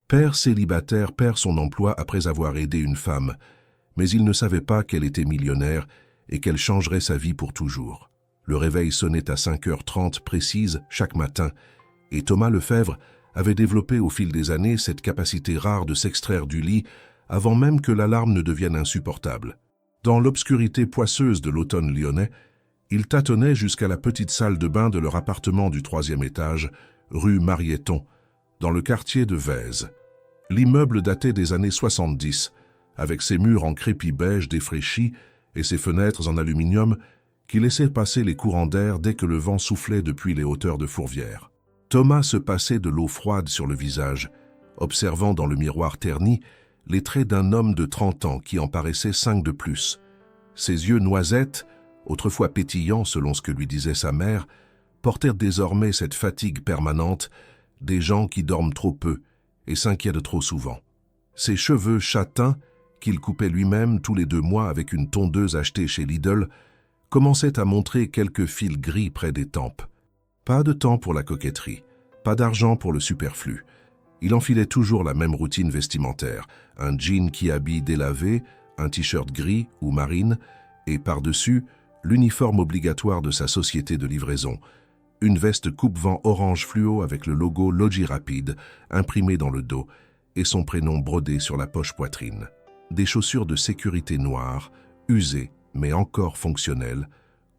Père célibataire perd son emploi après avoir aidé une femme, mais il ne savait pas qu'elle était millionnaire et qu'elle changerait sa vie pour toujours. Le réveil sonnait à 5h30 précise chaque matin, et Thomas Lefèvre avait développé au fil des années cette capacité rare de s'extraire du lit avant même que l'alarme ne devienne insupportable. Dans l'obscurité poisseuse de l'automne lyonnais, il tâtonnait jusqu'à la petite salle de bain de leur appartement du 3e étage, rue Marietton, dans le quartier de Vèze. L'immeuble datait des années 70, avec ses murs en crépi beige défraîchis et ses fenêtres en aluminium qui laissaient passer les courants d'air dès que le vent soufflait depuis les hauteurs de Fourvière. Thomas se passait de l'eau froide sur le visage, observant dans le miroir terni les traits d'un homme de 30 ans qui en paraissait 5 de plus. Ses yeux noisettes, autrefois pétillants selon ce que lui disait sa mère, portèrent désormais cette fatigue permanente des gens qui dorment trop peu et s'inquiètent trop souvent. Ses cheveux châtains, qu'il coupait lui-même tous les 2 mois avec une tondeuse achetée chez Lidl, commençaient à montrer quelques fils gris près des tempes. Pas de temps pour la coquetterie, pas d'argent pour le superflu. Il enfilait toujours la même routine vestimentaire, un jean qui habille délavé, un t-shirt gris ou marine, et par-dessus, l'uniforme obligatoire de sa société de livraison, une veste coupe-vent orange fluo avec le logo Logirapid imprimé dans le dos et son prénom brodé sur la poche poitrine. Des chaussures de sécurité noires, usées mais encore fonctionnelles,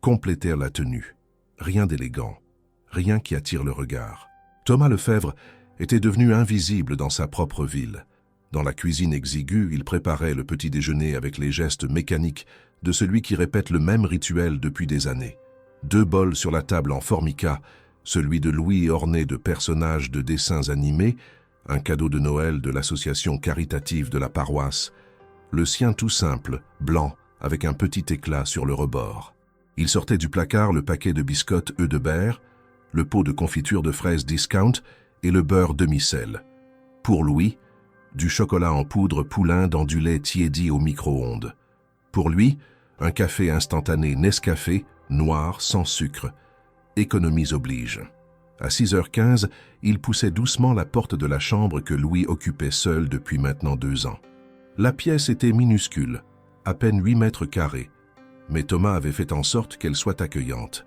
complétèrent la tenue. Rien d'élégant, rien qui attire le regard. Thomas Lefèvre était devenu invisible dans sa propre ville. Dans la cuisine exiguë, il préparait le petit déjeuner avec les gestes mécaniques de celui qui répète le même rituel depuis des années. 2 bols sur la table en formica, celui de Louis orné de personnages de dessins animés, un cadeau de Noël de l'association caritative de la paroisse, le sien tout simple, blanc, avec un petit éclat sur le rebord. Il sortait du placard le paquet de biscottes œufs de berre, le pot de confiture de fraises discount et le beurre demi-sel. Pour Louis, du chocolat en poudre poulain dans du lait tiédi au micro-ondes. Pour lui, un café instantané Nescafé, noir, sans sucre. Économies oblige. À 6h15, il poussait doucement la porte de la chambre que Louis occupait seul depuis maintenant 2 ans. La pièce était minuscule, à peine 8 mètres carrés, mais Thomas avait fait en sorte qu'elle soit accueillante.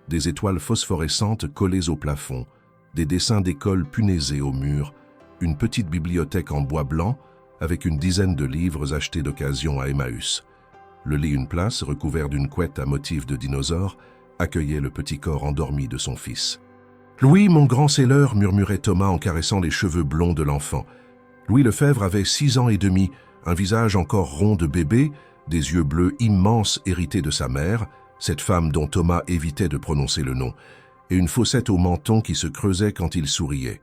Des étoiles phosphorescentes collées au plafond, des dessins d'école punaisés au mur, une petite bibliothèque en bois blanc avec une dizaine de livres achetés d'occasion à Emmaüs. Le lit une place, recouvert d'une couette à motif de dinosaure, accueillait le petit corps endormi de son fils. « Louis, mon grand sailor » murmurait Thomas en caressant les cheveux blonds de l'enfant. Louis Lefèvre avait 6 ans et demi, un visage encore rond de bébé, des yeux bleus immenses hérités de sa mère, cette femme dont Thomas évitait de prononcer le nom, et une fossette au menton qui se creusait quand il souriait.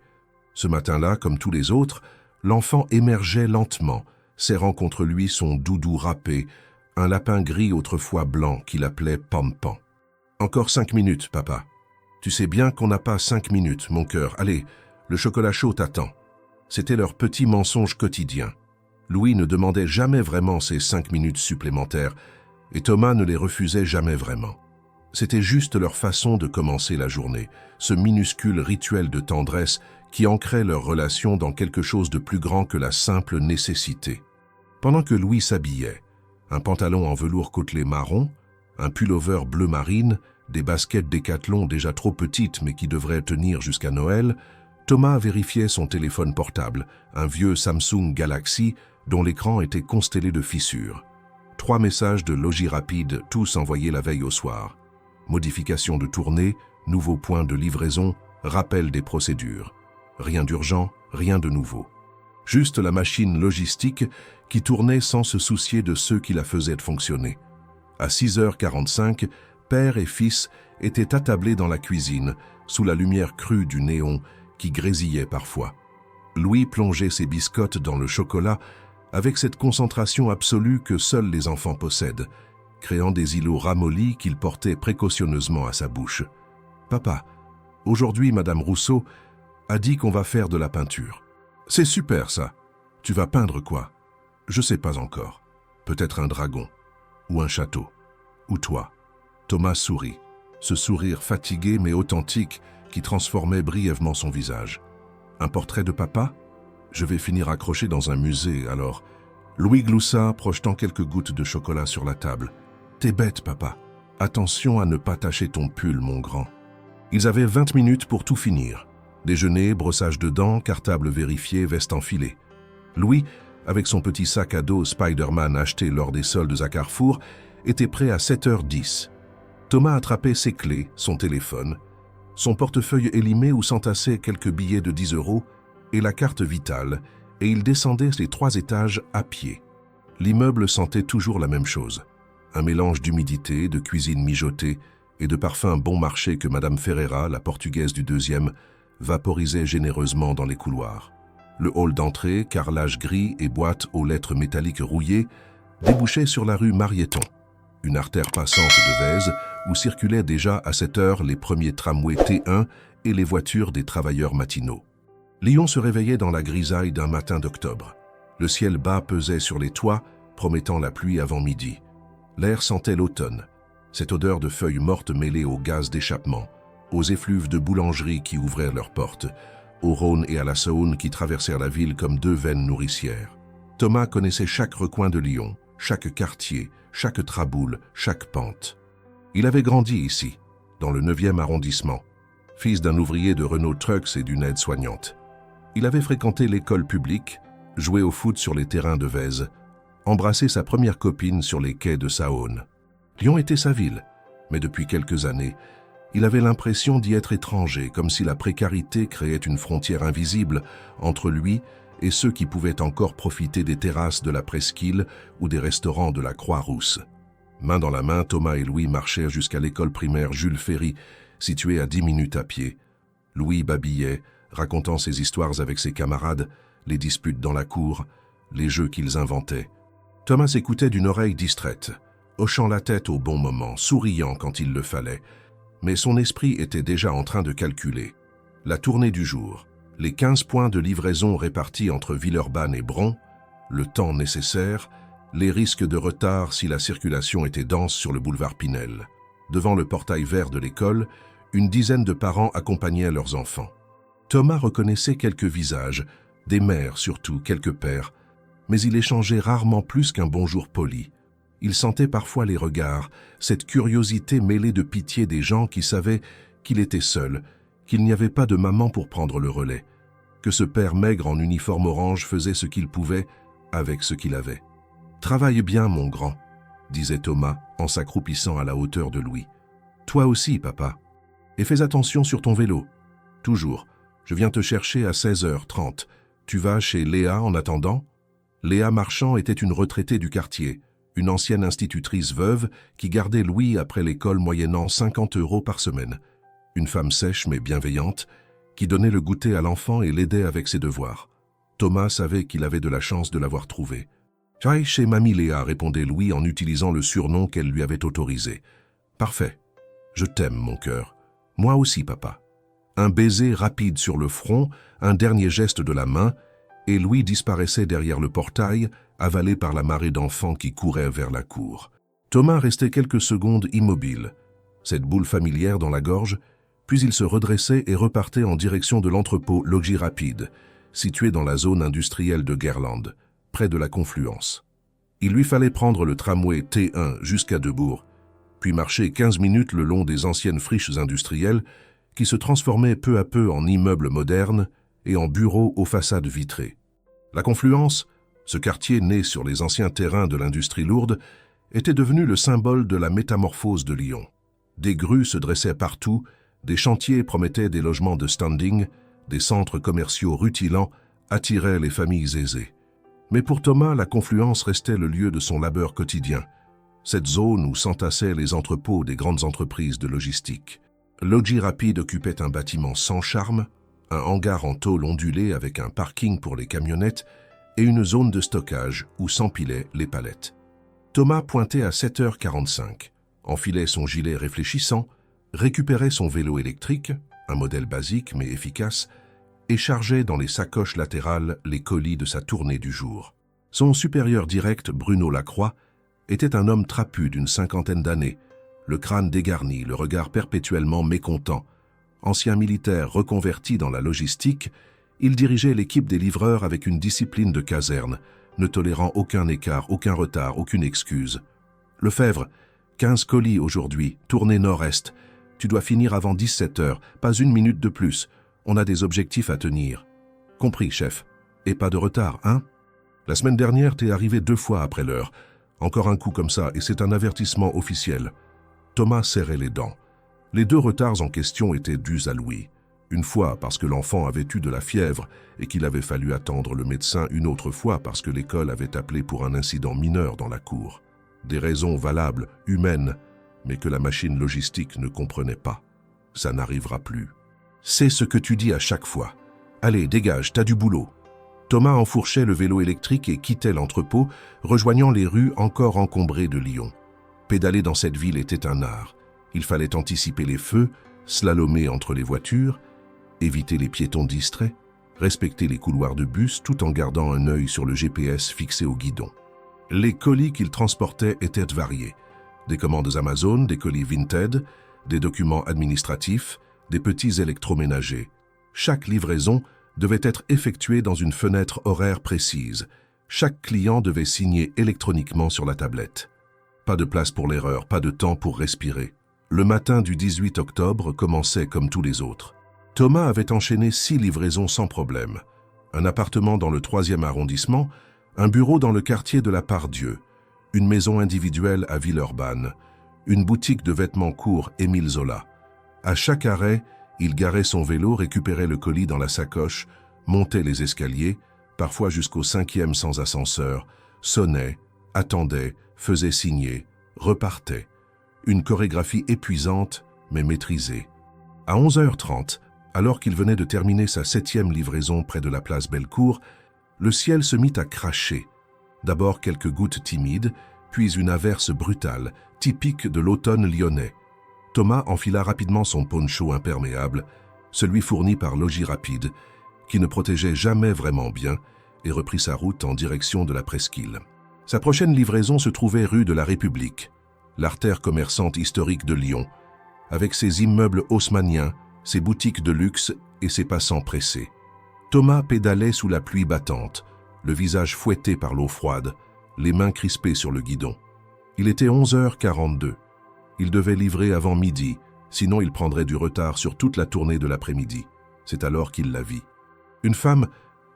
Ce matin-là, comme tous les autres, l'enfant émergeait lentement, serrant contre lui son doudou râpé, un lapin gris autrefois blanc qu'il appelait Pampan. « Encore 5 minutes, papa. Tu sais bien qu'on n'a pas 5 minutes, mon cœur. Allez, le chocolat chaud t'attend. » C'était leur petit mensonge quotidien. Louis ne demandait jamais vraiment ces 5 minutes supplémentaires, et Thomas ne les refusait jamais vraiment. C'était juste leur façon de commencer la journée, ce minuscule rituel de tendresse qui ancrait leur relation dans quelque chose de plus grand que la simple nécessité. Pendant que Louis s'habillait, un pantalon en velours côtelé marron, un pullover bleu marine, des baskets Décathlon déjà trop petites mais qui devraient tenir jusqu'à Noël, Thomas vérifiait son téléphone portable, un vieux Samsung Galaxy dont l'écran était constellé de fissures. 3 messages de Logirapid, tous envoyés la veille au soir. Modification de tournée, nouveau point de livraison, rappel des procédures. Rien d'urgent, rien de nouveau. Juste la machine logistique qui tournait sans se soucier de ceux qui la faisaient fonctionner. À 6h45, père et fils étaient attablés dans la cuisine, sous la lumière crue du néon qui grésillait parfois. Louis plongeait ses biscottes dans le chocolat avec cette concentration absolue que seuls les enfants possèdent, créant des îlots ramollis qu'il portait précautionneusement à sa bouche. « Papa, aujourd'hui Madame Rousseau a dit qu'on va faire de la peinture. C'est super ça. Tu vas peindre quoi? Je sais pas encore. Peut-être un dragon. Ou un château. Ou toi. » Thomas sourit, ce sourire fatigué mais authentique qui transformait brièvement son visage. « Un portrait de papa? Je vais finir accroché dans un musée, alors. Louis gloussa, projetant quelques gouttes de chocolat sur la table. T'es bête, papa. Attention à ne pas tacher ton pull, mon grand. Ils avaient 20 minutes pour tout finir. Déjeuner, brossage de dents, cartable vérifié, veste enfilée. Louis, avec son petit sac à dos Spider-Man acheté lors des soldes à Carrefour, était prêt à 7h10. Thomas attrapait ses clés, son téléphone, son portefeuille élimé où s'entassaient quelques billets de 10 € et la carte vitale, et il descendait les 3 étages à pied. L'immeuble sentait toujours la même chose. Un mélange d'humidité, de cuisine mijotée et de parfums bon marché que Madame Ferreira, la portugaise du 2e, vaporisait généreusement dans les couloirs. Le hall d'entrée, carrelage gris et boîte aux lettres métalliques rouillées, débouchait sur la rue Marieton, une artère passante de Vèze où circulaient déjà à cette heure les premiers tramways T1 et les voitures des travailleurs matinaux. Lyon se réveillait dans la grisaille d'un matin d'octobre. Le ciel bas pesait sur les toits, promettant la pluie avant midi. L'air sentait l'automne, cette odeur de feuilles mortes mêlée au gaz d'échappement, aux effluves de boulangeries qui ouvraient leurs portes, au Rhône et à la Saône qui traversèrent la ville comme 2 veines nourricières. Thomas connaissait chaque recoin de Lyon, chaque quartier, chaque traboule, chaque pente. Il avait grandi ici, dans le 9e arrondissement, fils d'un ouvrier de Renault Trucks et d'une aide-soignante. Il avait fréquenté l'école publique, joué au foot sur les terrains de Vèze, embrassé sa première copine sur les quais de Saône. Lyon était sa ville, mais depuis quelques années, il avait l'impression d'y être étranger, comme si la précarité créait une frontière invisible entre lui et ceux qui pouvaient encore profiter des terrasses de la Presqu'île ou des restaurants de la Croix-Rousse. Main dans la main, Thomas et Louis marchèrent jusqu'à l'école primaire Jules Ferry, située à 10 minutes à pied. Louis babillait, racontant ses histoires avec ses camarades, les disputes dans la cour, les jeux qu'ils inventaient. Thomas écoutait d'une oreille distraite, hochant la tête au bon moment, souriant quand il le fallait, mais son esprit était déjà en train de calculer. La tournée du jour, les 15 points de livraison répartis entre Villeurbanne et Bron, le temps nécessaire, les risques de retard si la circulation était dense sur le boulevard Pinel. Devant le portail vert de l'école, une dizaine de parents accompagnaient leurs enfants. Thomas reconnaissait quelques visages, des mères surtout, quelques pères, mais il échangeait rarement plus qu'un bonjour poli. Il sentait parfois les regards, cette curiosité mêlée de pitié des gens qui savaient qu'il était seul, qu'il n'y avait pas de maman pour prendre le relais, que ce père maigre en uniforme orange faisait ce qu'il pouvait avec ce qu'il avait. « Travaille bien, mon grand », disait Thomas en s'accroupissant à la hauteur de Louis. « Toi aussi, papa. Et fais attention sur ton vélo. Toujours. Je viens te chercher à 16h30. Tu vas chez Léa en attendant ?» Léa Marchand était une retraitée du quartier, une ancienne institutrice veuve qui gardait Louis après l'école moyennant 50 € par semaine. Une femme sèche mais bienveillante, qui donnait le goûter à l'enfant et l'aidait avec ses devoirs. Thomas savait qu'il avait de la chance de l'avoir trouvée. « J'aille chez Mamie Léa », répondait Louis en utilisant le surnom qu'elle lui avait autorisé. « Parfait. Je t'aime, mon cœur. Moi aussi, papa. » Un baiser rapide sur le front, un dernier geste de la main, et Louis disparaissait derrière le portail, avalé par la marée d'enfants qui couraient vers la cour. Thomas restait quelques secondes immobile, cette boule familière dans la gorge, puis il se redressait et repartait en direction de l'entrepôt Logis Rapide, situé dans la zone industrielle de Guerlande, près de la confluence. Il lui fallait prendre le tramway T1 jusqu'à Debourg, puis marcher 15 minutes le long des anciennes friches industrielles qui se transformaient peu à peu en immeubles modernes et en bureaux aux façades vitrées. La confluence, ce quartier né sur les anciens terrains de l'industrie lourde, était devenu le symbole de la métamorphose de Lyon. Des grues se dressaient partout, des chantiers promettaient des logements de standing, des centres commerciaux rutilants attiraient les familles aisées. Mais pour Thomas, la confluence restait le lieu de son labeur quotidien, cette zone où s'entassaient les entrepôts des grandes entreprises de logistique. Logis Rapide occupait un bâtiment sans charme, un hangar en tôle ondulé avec un parking pour les camionnettes et une zone de stockage où s'empilaient les palettes. Thomas pointait à 7h45, enfilait son gilet réfléchissant, récupérait son vélo électrique, un modèle basique mais efficace, et chargeait dans les sacoches latérales les colis de sa tournée du jour. Son supérieur direct, Bruno Lacroix, était un homme trapu d'une 50aine d'années, le crâne dégarni, le regard perpétuellement mécontent. Ancien militaire reconverti dans la logistique, Il dirigeait l'équipe des livreurs avec une discipline de caserne, ne tolérant aucun écart, aucun retard, aucune excuse. « Lefebvre, 15 colis aujourd'hui, tournée nord-est. Tu dois finir avant 17 heures, pas une minute de plus. On a des objectifs à tenir. »« Compris, chef. Et pas de retard, hein ? La semaine dernière, t'es arrivé 2 fois après l'heure. Encore un coup comme ça, et c'est un avertissement officiel. » Thomas serrait les dents. Les 2 retards en question étaient dus à Louis. Une fois parce que l'enfant avait eu de la fièvre et qu'il avait fallu attendre le médecin, une autre fois parce que l'école avait appelé pour un incident mineur dans la cour. Des raisons valables, humaines, mais que la machine logistique ne comprenait pas. Ça n'arrivera plus. C'est ce que tu dis à chaque fois. Allez, dégage, t'as du boulot. Thomas enfourchait le vélo électrique et quittait l'entrepôt, rejoignant les rues encore encombrées de Lyon. Pédaler dans cette ville était un art. Il fallait anticiper les feux, slalomer entre les voitures, éviter les piétons distraits, respecter les couloirs de bus tout en gardant un œil sur le GPS fixé au guidon. Les colis qu'il transportait étaient variés. Des commandes Amazon, des colis Vinted, des documents administratifs, des petits électroménagers. Chaque livraison devait être effectuée dans une fenêtre horaire précise. Chaque client devait signer électroniquement sur la tablette. Pas de place pour l'erreur, pas de temps pour respirer. Le matin du 18 octobre commençait comme tous les autres. Thomas avait enchaîné 6 livraisons sans problème. Un appartement dans le 3e arrondissement, un bureau dans le quartier de la Part-Dieu, une maison individuelle à Villeurbanne, une boutique de vêtements courts Émile Zola. À chaque arrêt, il garait son vélo, récupérait le colis dans la sacoche, montait les escaliers, parfois jusqu'au 5e sans ascenseur, sonnait, attendait, faisait signer, repartait. Une chorégraphie épuisante, mais maîtrisée. À 11h30, alors qu'il venait de terminer sa 7e livraison près de la place Bellecour, le ciel se mit à cracher. D'abord quelques gouttes timides, puis une averse brutale, typique de l'automne lyonnais. Thomas enfila rapidement son poncho imperméable, celui fourni par Logis Rapide, qui ne protégeait jamais vraiment bien, et reprit sa route en direction de la presqu'île. Sa prochaine livraison se trouvait rue de la République, l'artère commerçante historique de Lyon, avec ses immeubles haussmanniens, ses boutiques de luxe et ses passants pressés. Thomas pédalait sous la pluie battante, le visage fouetté par l'eau froide, les mains crispées sur le guidon. Il était 11h42. Il devait livrer avant midi, sinon il prendrait du retard sur toute la tournée de l'après-midi. C'est alors qu'il la vit. Une femme,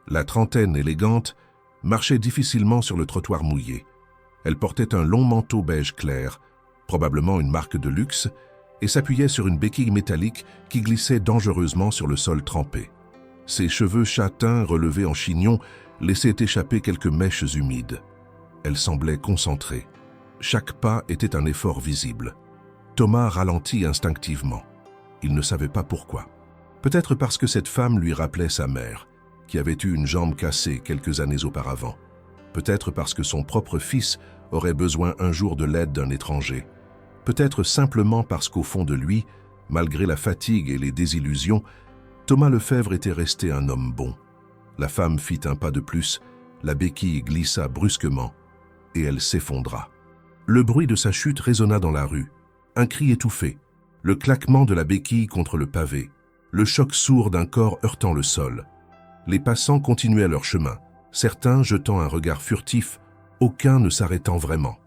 la trentaine élégante, marchait difficilement sur le trottoir mouillé. Elle portait un long manteau beige clair, probablement une marque de luxe, et s'appuyait sur une béquille métallique qui glissait dangereusement sur le sol trempé. Ses cheveux châtains relevés en chignon laissaient échapper quelques mèches humides. Elle semblait concentrée. Chaque pas était un effort visible. Thomas ralentit instinctivement. Il ne savait pas pourquoi. Peut-être parce que cette femme lui rappelait sa mère, qui avait eu une jambe cassée quelques années auparavant. Peut-être parce que son propre fils aurait besoin un jour de l'aide d'un étranger. Peut-être simplement parce qu'au fond de lui, malgré la fatigue et les désillusions, Thomas Lefebvre était resté un homme bon. La femme fit un pas de plus, la béquille glissa brusquement, et elle s'effondra. Le bruit de sa chute résonna dans la rue. Un cri étouffé, le claquement de la béquille contre le pavé, le choc sourd d'un corps heurtant le sol. Les passants continuaient leur chemin, certains jetant un regard furtif, aucun ne s'arrêtant vraiment.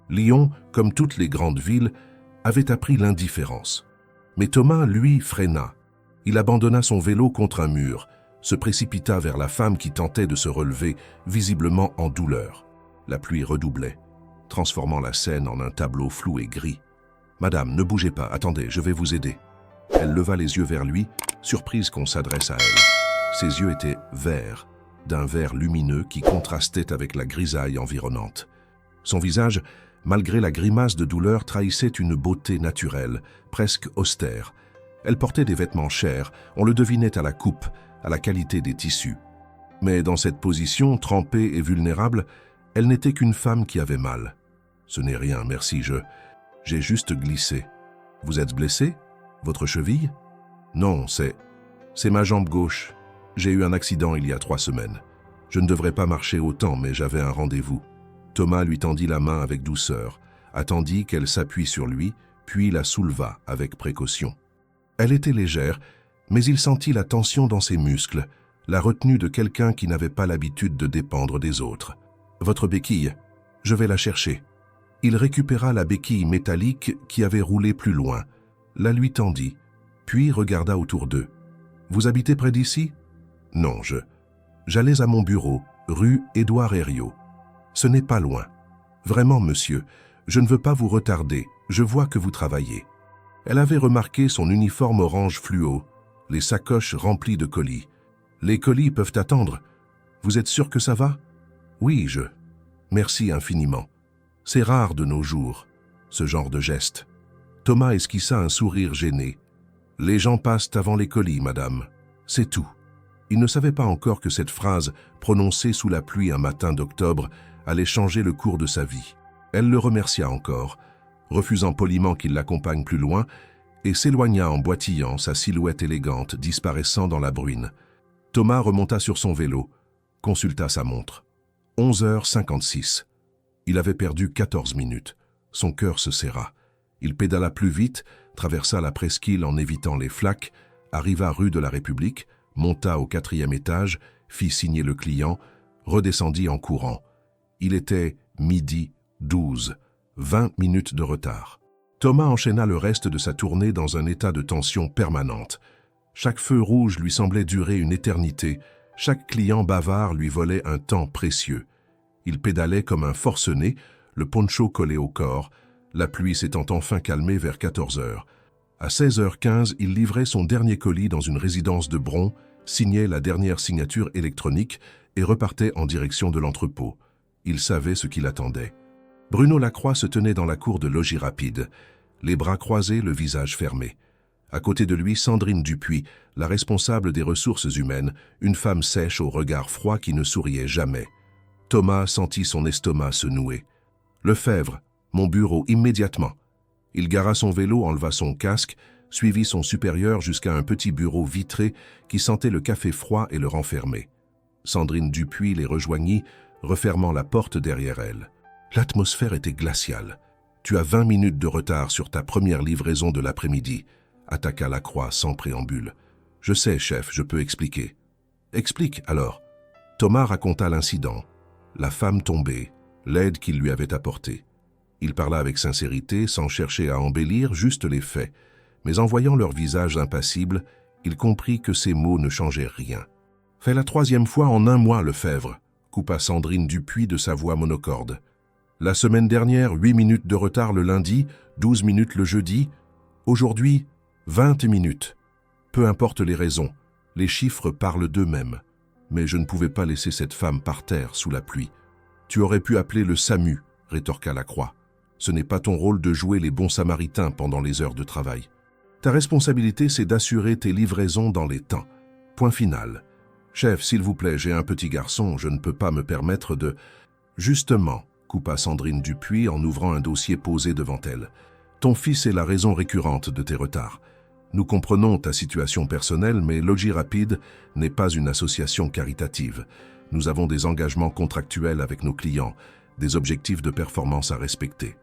Lyon, comme toutes les grandes villes, avait appris l'indifférence. Mais Thomas, lui, freina. Il abandonna son vélo contre un mur, se précipita vers la femme qui tentait de se relever, visiblement en douleur. La pluie redoublait, transformant la scène en un tableau flou et gris. « Madame, ne bougez pas, attendez, je vais vous aider. » Elle leva les yeux vers lui, surprise qu'on s'adresse à elle. Ses yeux étaient verts, d'un vert lumineux qui contrastait avec la grisaille environnante. Son visage, malgré la grimace de douleur, trahissait une beauté naturelle, presque austère. Elle portait des vêtements chers, on le devinait à la coupe, à la qualité des tissus. Mais dans cette position, trempée et vulnérable, elle n'était qu'une femme qui avait mal. « Ce n'est rien, merci, j'ai juste glissé. Vous êtes blessé? Votre cheville? » « Non, c'est ma jambe gauche. J'ai eu un accident il y a 3 semaines. Je ne devrais pas marcher autant, mais j'avais un rendez-vous. » Thomas lui tendit la main avec douceur, attendit qu'elle s'appuie sur lui, puis la souleva avec précaution. Elle était légère, mais il sentit la tension dans ses muscles, la retenue de quelqu'un qui n'avait pas l'habitude de dépendre des autres. « Votre béquille, je vais la chercher. » Il récupéra la béquille métallique qui avait roulé plus loin, la lui tendit, puis regarda autour d'eux. « Vous habitez près d'ici ?»« Non, j'allais à mon bureau, rue Édouard Herriot. Ce n'est pas loin. Vraiment, monsieur, je ne veux pas vous retarder, je vois que vous travaillez. » Elle avait remarqué son uniforme orange fluo, les sacoches remplies de colis. « Les colis peuvent attendre. Vous êtes sûr que ça va ?»« Oui, Merci infiniment. C'est rare de nos jours, ce genre de geste. » Thomas esquissa un sourire gêné. « Les gens passent avant les colis, madame. C'est tout. » Il ne savait pas encore que cette phrase, prononcée sous la pluie un matin d'octobre, allait changer le cours de sa vie. Elle le remercia encore, refusant poliment qu'il l'accompagne plus loin, et s'éloigna en boitillant, sa silhouette élégante disparaissant dans la bruine. Thomas remonta sur son vélo, consulta sa montre. 11h56. Il avait perdu 14 minutes. Son cœur se serra. Il pédala plus vite, traversa la presqu'île en évitant les flaques, arriva rue de la République, monta au 4e étage, fit signer le client, redescendit en courant. Il était 12h12, 20 minutes de retard. Thomas enchaîna le reste de sa tournée dans un état de tension permanente. Chaque feu rouge lui semblait durer une éternité, chaque client bavard lui volait un temps précieux. Il pédalait comme un forcené, le poncho collé au corps, la pluie s'étant enfin calmée vers 14h. À 16h15, il livrait son dernier colis dans une résidence de Bron, signait la dernière signature électronique et repartait en direction de l'entrepôt. Il savait ce qui l'attendait. Bruno Lacroix se tenait dans la cour de Logis Rapide, les bras croisés, le visage fermé. À côté de lui, Sandrine Dupuis, la responsable des ressources humaines, une femme sèche au regard froid qui ne souriait jamais. Thomas sentit son estomac se nouer. « Lefebvre, mon bureau, immédiatement !» Il gara son vélo, enleva son casque, suivit son supérieur jusqu'à un petit bureau vitré qui sentait le café froid et le renfermait. Sandrine Dupuis les rejoignit, refermant la porte derrière elle. L'atmosphère était glaciale. « Tu as 20 minutes de retard sur ta première livraison de l'après-midi, » attaqua Lacroix sans préambule. « Je sais, chef, je peux expliquer. »« Explique, alors. » Thomas raconta l'incident, la femme tombée, l'aide qu'il lui avait apportée. Il parla avec sincérité, sans chercher à embellir, juste les faits. Mais en voyant leur visage impassible, il comprit que ces mots ne changeaient rien. « Fais la 3e fois en 1 mois, Lefebvre », coupa Sandrine Dupuis de sa voix monocorde. « La semaine dernière, 8 minutes de retard le lundi, 12 minutes le jeudi. Aujourd'hui, 20 minutes. Peu importe les raisons, les chiffres parlent d'eux-mêmes. Mais je ne pouvais pas laisser cette femme par terre sous la pluie. Tu aurais pu appeler le SAMU, rétorqua Lacroix. Ce n'est pas ton rôle de jouer les bons samaritains pendant les heures de travail. Ta responsabilité, c'est d'assurer tes livraisons dans les temps. Point final. Chef, s'il vous plaît, j'ai un petit garçon, je ne peux pas me permettre de... Justement, coupa Sandrine Dupuis en ouvrant un dossier posé devant elle. Ton fils est la raison récurrente de tes retards. Nous comprenons ta situation personnelle, mais Logis Rapide n'est pas une association caritative. Nous avons des engagements contractuels avec nos clients, des objectifs de performance à respecter.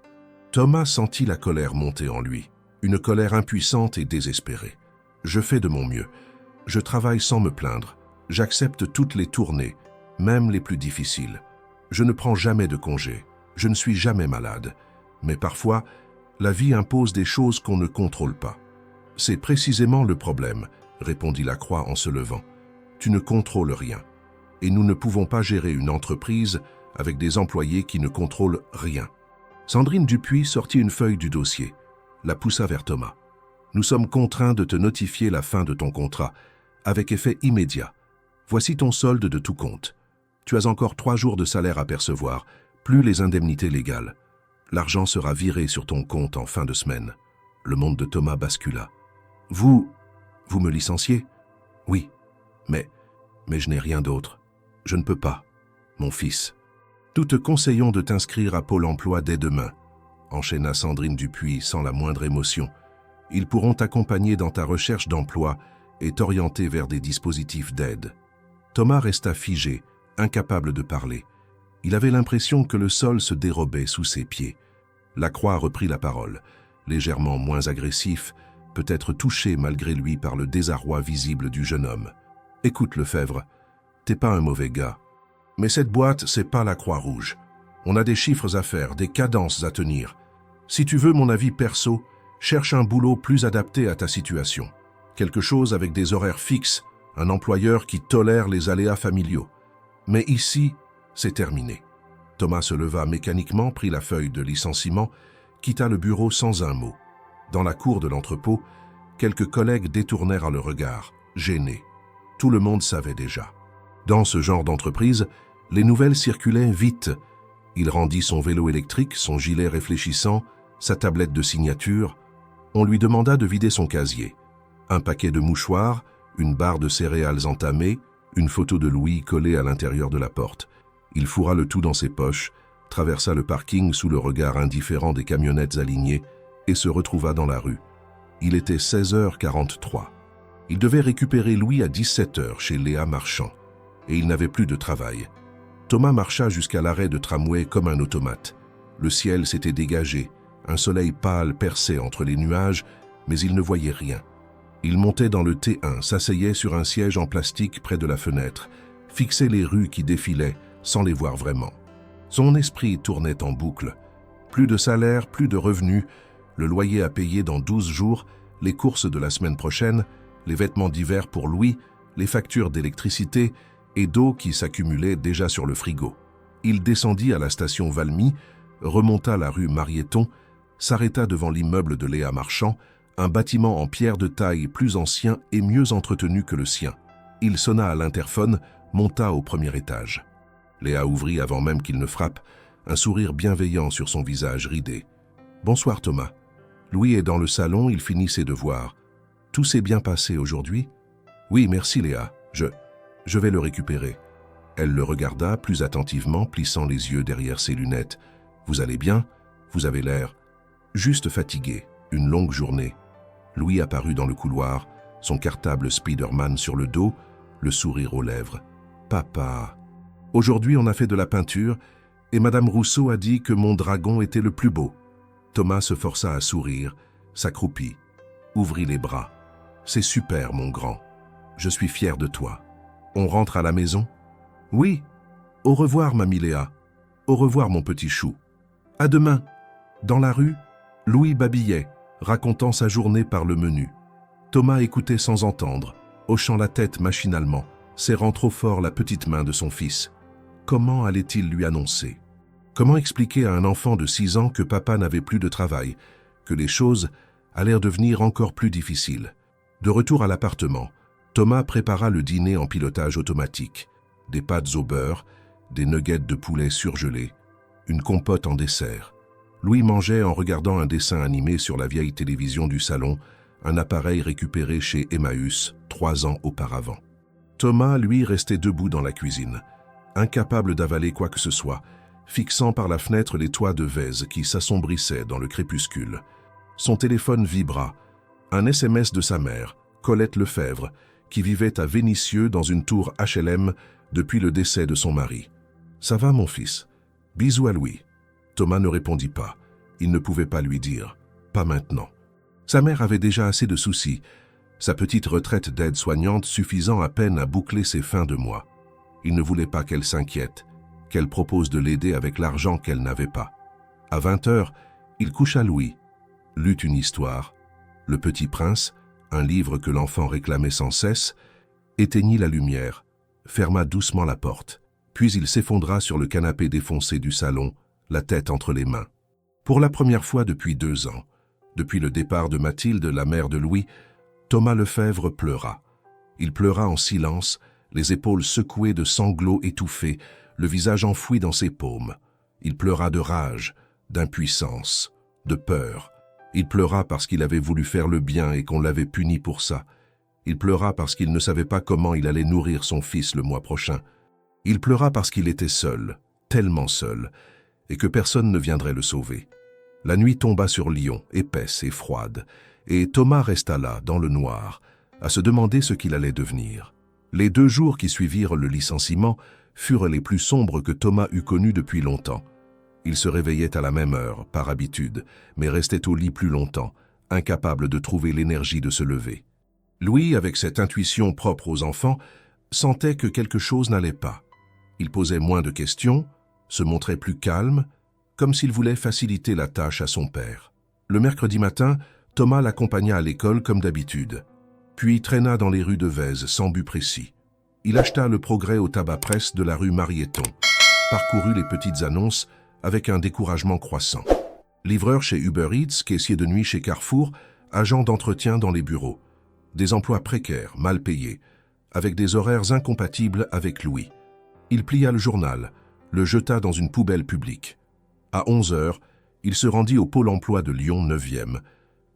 Thomas sentit la colère monter en lui, une colère impuissante et désespérée. Je fais de mon mieux. Je travaille sans me plaindre. J'accepte toutes les tournées, même les plus difficiles. Je ne prends jamais de congé. Je ne suis jamais malade. Mais parfois, la vie impose des choses qu'on ne contrôle pas. C'est précisément le problème, répondit Lacroix en se levant. Tu ne contrôles rien. Et nous ne pouvons pas gérer une entreprise avec des employés qui ne contrôlent rien. Sandrine Dupuis sortit une feuille du dossier, la poussa vers Thomas. Nous sommes contraints de te notifier la fin de ton contrat, avec effet immédiat. Voici ton solde de tout compte. Tu as encore 3 jours de salaire à percevoir, plus les indemnités légales. L'argent sera viré sur ton compte en fin de semaine. Le monde de Thomas bascula. Vous me licenciez? Oui, mais je n'ai rien d'autre. Je ne peux pas, mon fils. Nous te conseillons de t'inscrire à Pôle emploi dès demain, enchaîna Sandrine Dupuis sans la moindre émotion. Ils pourront t'accompagner dans ta recherche d'emploi et t'orienter vers des dispositifs d'aide. Thomas resta figé, incapable de parler. Il avait l'impression que le sol se dérobait sous ses pieds. Lacroix reprit la parole, légèrement moins agressif, peut-être touché malgré lui par le désarroi visible du jeune homme. « Écoute, Lefebvre, t'es pas un mauvais gars. Mais cette boîte, c'est pas la Croix-Rouge. On a des chiffres à faire, des cadences à tenir. Si tu veux mon avis perso, cherche un boulot plus adapté à ta situation. Quelque chose avec des horaires fixes, un employeur qui tolère les aléas familiaux. Mais ici, c'est terminé. Thomas se leva mécaniquement, prit la feuille de licenciement, quitta le bureau sans un mot. Dans la cour de l'entrepôt, quelques collègues détournèrent le regard, gênés. Tout le monde savait déjà. Dans ce genre d'entreprise, les nouvelles circulaient vite. Il rendit son vélo électrique, son gilet réfléchissant, sa tablette de signature. On lui demanda de vider son casier. Un paquet de mouchoirs, une barre de céréales entamée, une photo de Louis collée à l'intérieur de la porte. Il fourra le tout dans ses poches, traversa le parking sous le regard indifférent des camionnettes alignées et se retrouva dans la rue. Il était 16h43. Il devait récupérer Louis à 17h chez Léa Marchand, et il n'avait plus de travail. Thomas marcha jusqu'à l'arrêt de tramway comme un automate. Le ciel s'était dégagé, un soleil pâle perçait entre les nuages, mais il ne voyait rien. Il montait dans le T1, s'asseyait sur un siège en plastique près de la fenêtre, fixait les rues qui défilaient sans les voir vraiment. Son esprit tournait en boucle. Plus de salaire, plus de revenus, le loyer à payer dans 12 jours, les courses de la semaine prochaine, les vêtements d'hiver pour Louis, les factures d'électricité et d'eau qui s'accumulaient déjà sur le frigo. Il descendit à la station Valmy, remonta la rue Marieton, s'arrêta devant l'immeuble de Léa Marchand, un bâtiment en pierre de taille plus ancien et mieux entretenu que le sien. Il sonna à l'interphone, monta au premier étage. Léa ouvrit avant même qu'il ne frappe, un sourire bienveillant sur son visage ridé. « Bonsoir Thomas. Louis est dans le salon, il finit ses devoirs. Tout s'est bien passé aujourd'hui ? Oui, merci Léa. Je vais le récupérer. » Elle le regarda plus attentivement, plissant les yeux derrière ses lunettes. « Vous allez bien ? Vous avez l'air juste fatigué. Une longue journée. » Louis apparut dans le couloir, son cartable Spider-Man sur le dos, le sourire aux lèvres. « Papa, aujourd'hui on a fait de la peinture et Madame Rousseau a dit que mon dragon était le plus beau. » Thomas se força à sourire, s'accroupit, ouvrit les bras. « C'est super, mon grand. Je suis fier de toi. On rentre à la maison ? » « Oui. Au revoir, mamie Léa. Au revoir, mon petit chou. À demain. » Dans la rue, Louis babillait, racontant sa journée par le menu. Thomas écoutait sans entendre, hochant la tête machinalement, serrant trop fort la petite main de son fils. Comment allait-il lui annoncer ? Comment expliquer à un enfant de 6 ans que papa n'avait plus de travail, que les choses allèrent devenir encore plus difficiles ? De retour à l'appartement, Thomas prépara le dîner en pilotage automatique. Des pâtes au beurre, des nuggets de poulet surgelés, une compote en dessert. Louis mangeait en regardant un dessin animé sur la vieille télévision du salon, un appareil récupéré chez Emmaüs 3 ans auparavant. Thomas, lui, restait debout dans la cuisine, incapable d'avaler quoi que ce soit, fixant par la fenêtre les toits de Vèze qui s'assombrissaient dans le crépuscule. Son téléphone vibra. Un SMS de sa mère, Colette Lefebvre, qui vivait à Vénissieux dans une tour HLM depuis le décès de son mari. « Ça va, mon fils ? Bisous à Louis. » Thomas ne répondit pas. Il ne pouvait pas lui dire. Pas maintenant. Sa mère avait déjà assez de soucis, sa petite retraite d'aide-soignante suffisant à peine à boucler ses fins de mois. Il ne voulait pas qu'elle s'inquiète, qu'elle propose de l'aider avec l'argent qu'elle n'avait pas. À 20h, il coucha Louis, lut une histoire, Le Petit Prince, un livre que l'enfant réclamait sans cesse, éteignit la lumière, ferma doucement la porte, puis il s'effondra sur le canapé défoncé du salon, la tête entre les mains. Pour la première fois depuis 2 ans, depuis le départ de Mathilde, la mère de Louis, Thomas Lefebvre pleura. Il pleura en silence, les épaules secouées de sanglots étouffés, le visage enfoui dans ses paumes. Il pleura de rage, d'impuissance, de peur. Il pleura parce qu'il avait voulu faire le bien et qu'on l'avait puni pour ça. Il pleura parce qu'il ne savait pas comment il allait nourrir son fils le mois prochain. Il pleura parce qu'il était seul, tellement seul, et que personne ne viendrait le sauver. La nuit tomba sur Lyon, épaisse et froide, et Thomas resta là, dans le noir, à se demander ce qu'il allait devenir. Les 2 jours qui suivirent le licenciement furent les plus sombres que Thomas eût connus depuis longtemps. Il se réveillait à la même heure, par habitude, mais restait au lit plus longtemps, incapable de trouver l'énergie de se lever. Louis, avec cette intuition propre aux enfants, sentait que quelque chose n'allait pas. Il posait moins de questions, se montrait plus calme, comme s'il voulait faciliter la tâche à son père. Le mercredi matin, Thomas l'accompagna à l'école comme d'habitude, puis traîna dans les rues de Vèze sans but précis. Il acheta le Progrès au tabac-presse de la rue Mariéton, parcourut les petites annonces avec un découragement croissant. Livreur chez Uber Eats, caissier de nuit chez Carrefour, agent d'entretien dans les bureaux. Des emplois précaires, mal payés, avec des horaires incompatibles avec Louis. Il plia le journal, le jeta dans une poubelle publique. À 11 heures, il se rendit au Pôle emploi de Lyon 9e,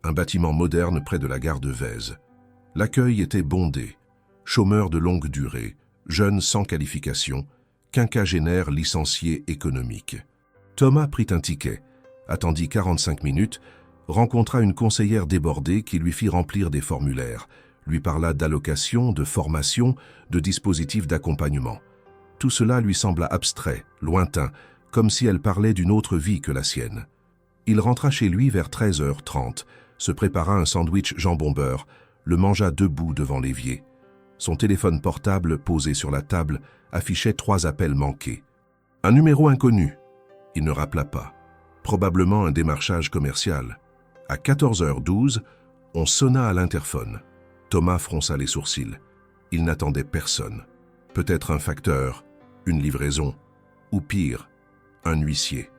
un bâtiment moderne près de la gare de Vèze. L'accueil était bondé. Chômeurs de longue durée, jeunes sans qualification, quinquagénaires licenciés économiques. Thomas prit un ticket, attendit 45 minutes, rencontra une conseillère débordée qui lui fit remplir des formulaires, lui parla d'allocations, de formation, de dispositifs d'accompagnement. Tout cela lui sembla abstrait, lointain, comme si elle parlait d'une autre vie que la sienne. Il rentra chez lui vers 13h30, se prépara un sandwich jambon-beurre, le mangea debout devant l'évier. Son téléphone portable posé sur la table affichait 3 appels manqués. Un numéro inconnu. Il ne rappela pas. Probablement un démarchage commercial. À 14h12, on sonna à l'interphone. Thomas fronça les sourcils. Il n'attendait personne. Peut-être un facteur, une livraison, ou pire, un huissier.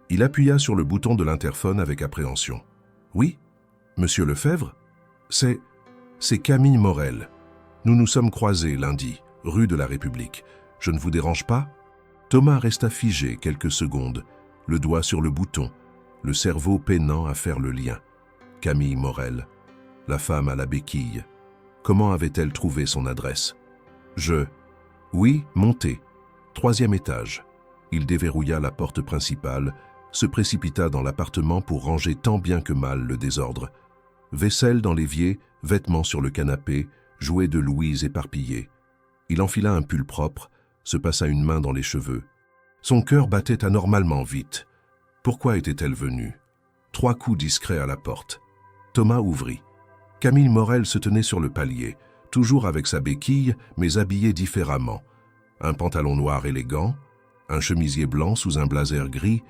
Il appuya sur le bouton de l'interphone avec appréhension. « Oui, monsieur Lefebvre ? C'est Camille Morel. Nous nous sommes croisés lundi, rue de la République. Je ne vous dérange pas ?» Thomas resta figé quelques secondes, le doigt sur le bouton, le cerveau peinant à faire le lien. Camille Morel, la femme à la béquille. Comment avait-elle trouvé son adresse? Oui, montez. 3e étage. Il déverrouilla la porte principale, se précipita dans l'appartement pour ranger tant bien que mal le désordre. Vaisselle dans l'évier, vêtements sur le canapé, jouets de Louise éparpillés. Il enfila un pull propre, se passa une main dans les cheveux. Son cœur battait anormalement vite. Pourquoi était-elle venue? 3 coups discrets à la porte. Thomas ouvrit. Camille Morel se tenait sur le palier, toujours avec sa béquille, mais habillée différemment. Un pantalon noir élégant, un chemisier blanc sous un blazer gris,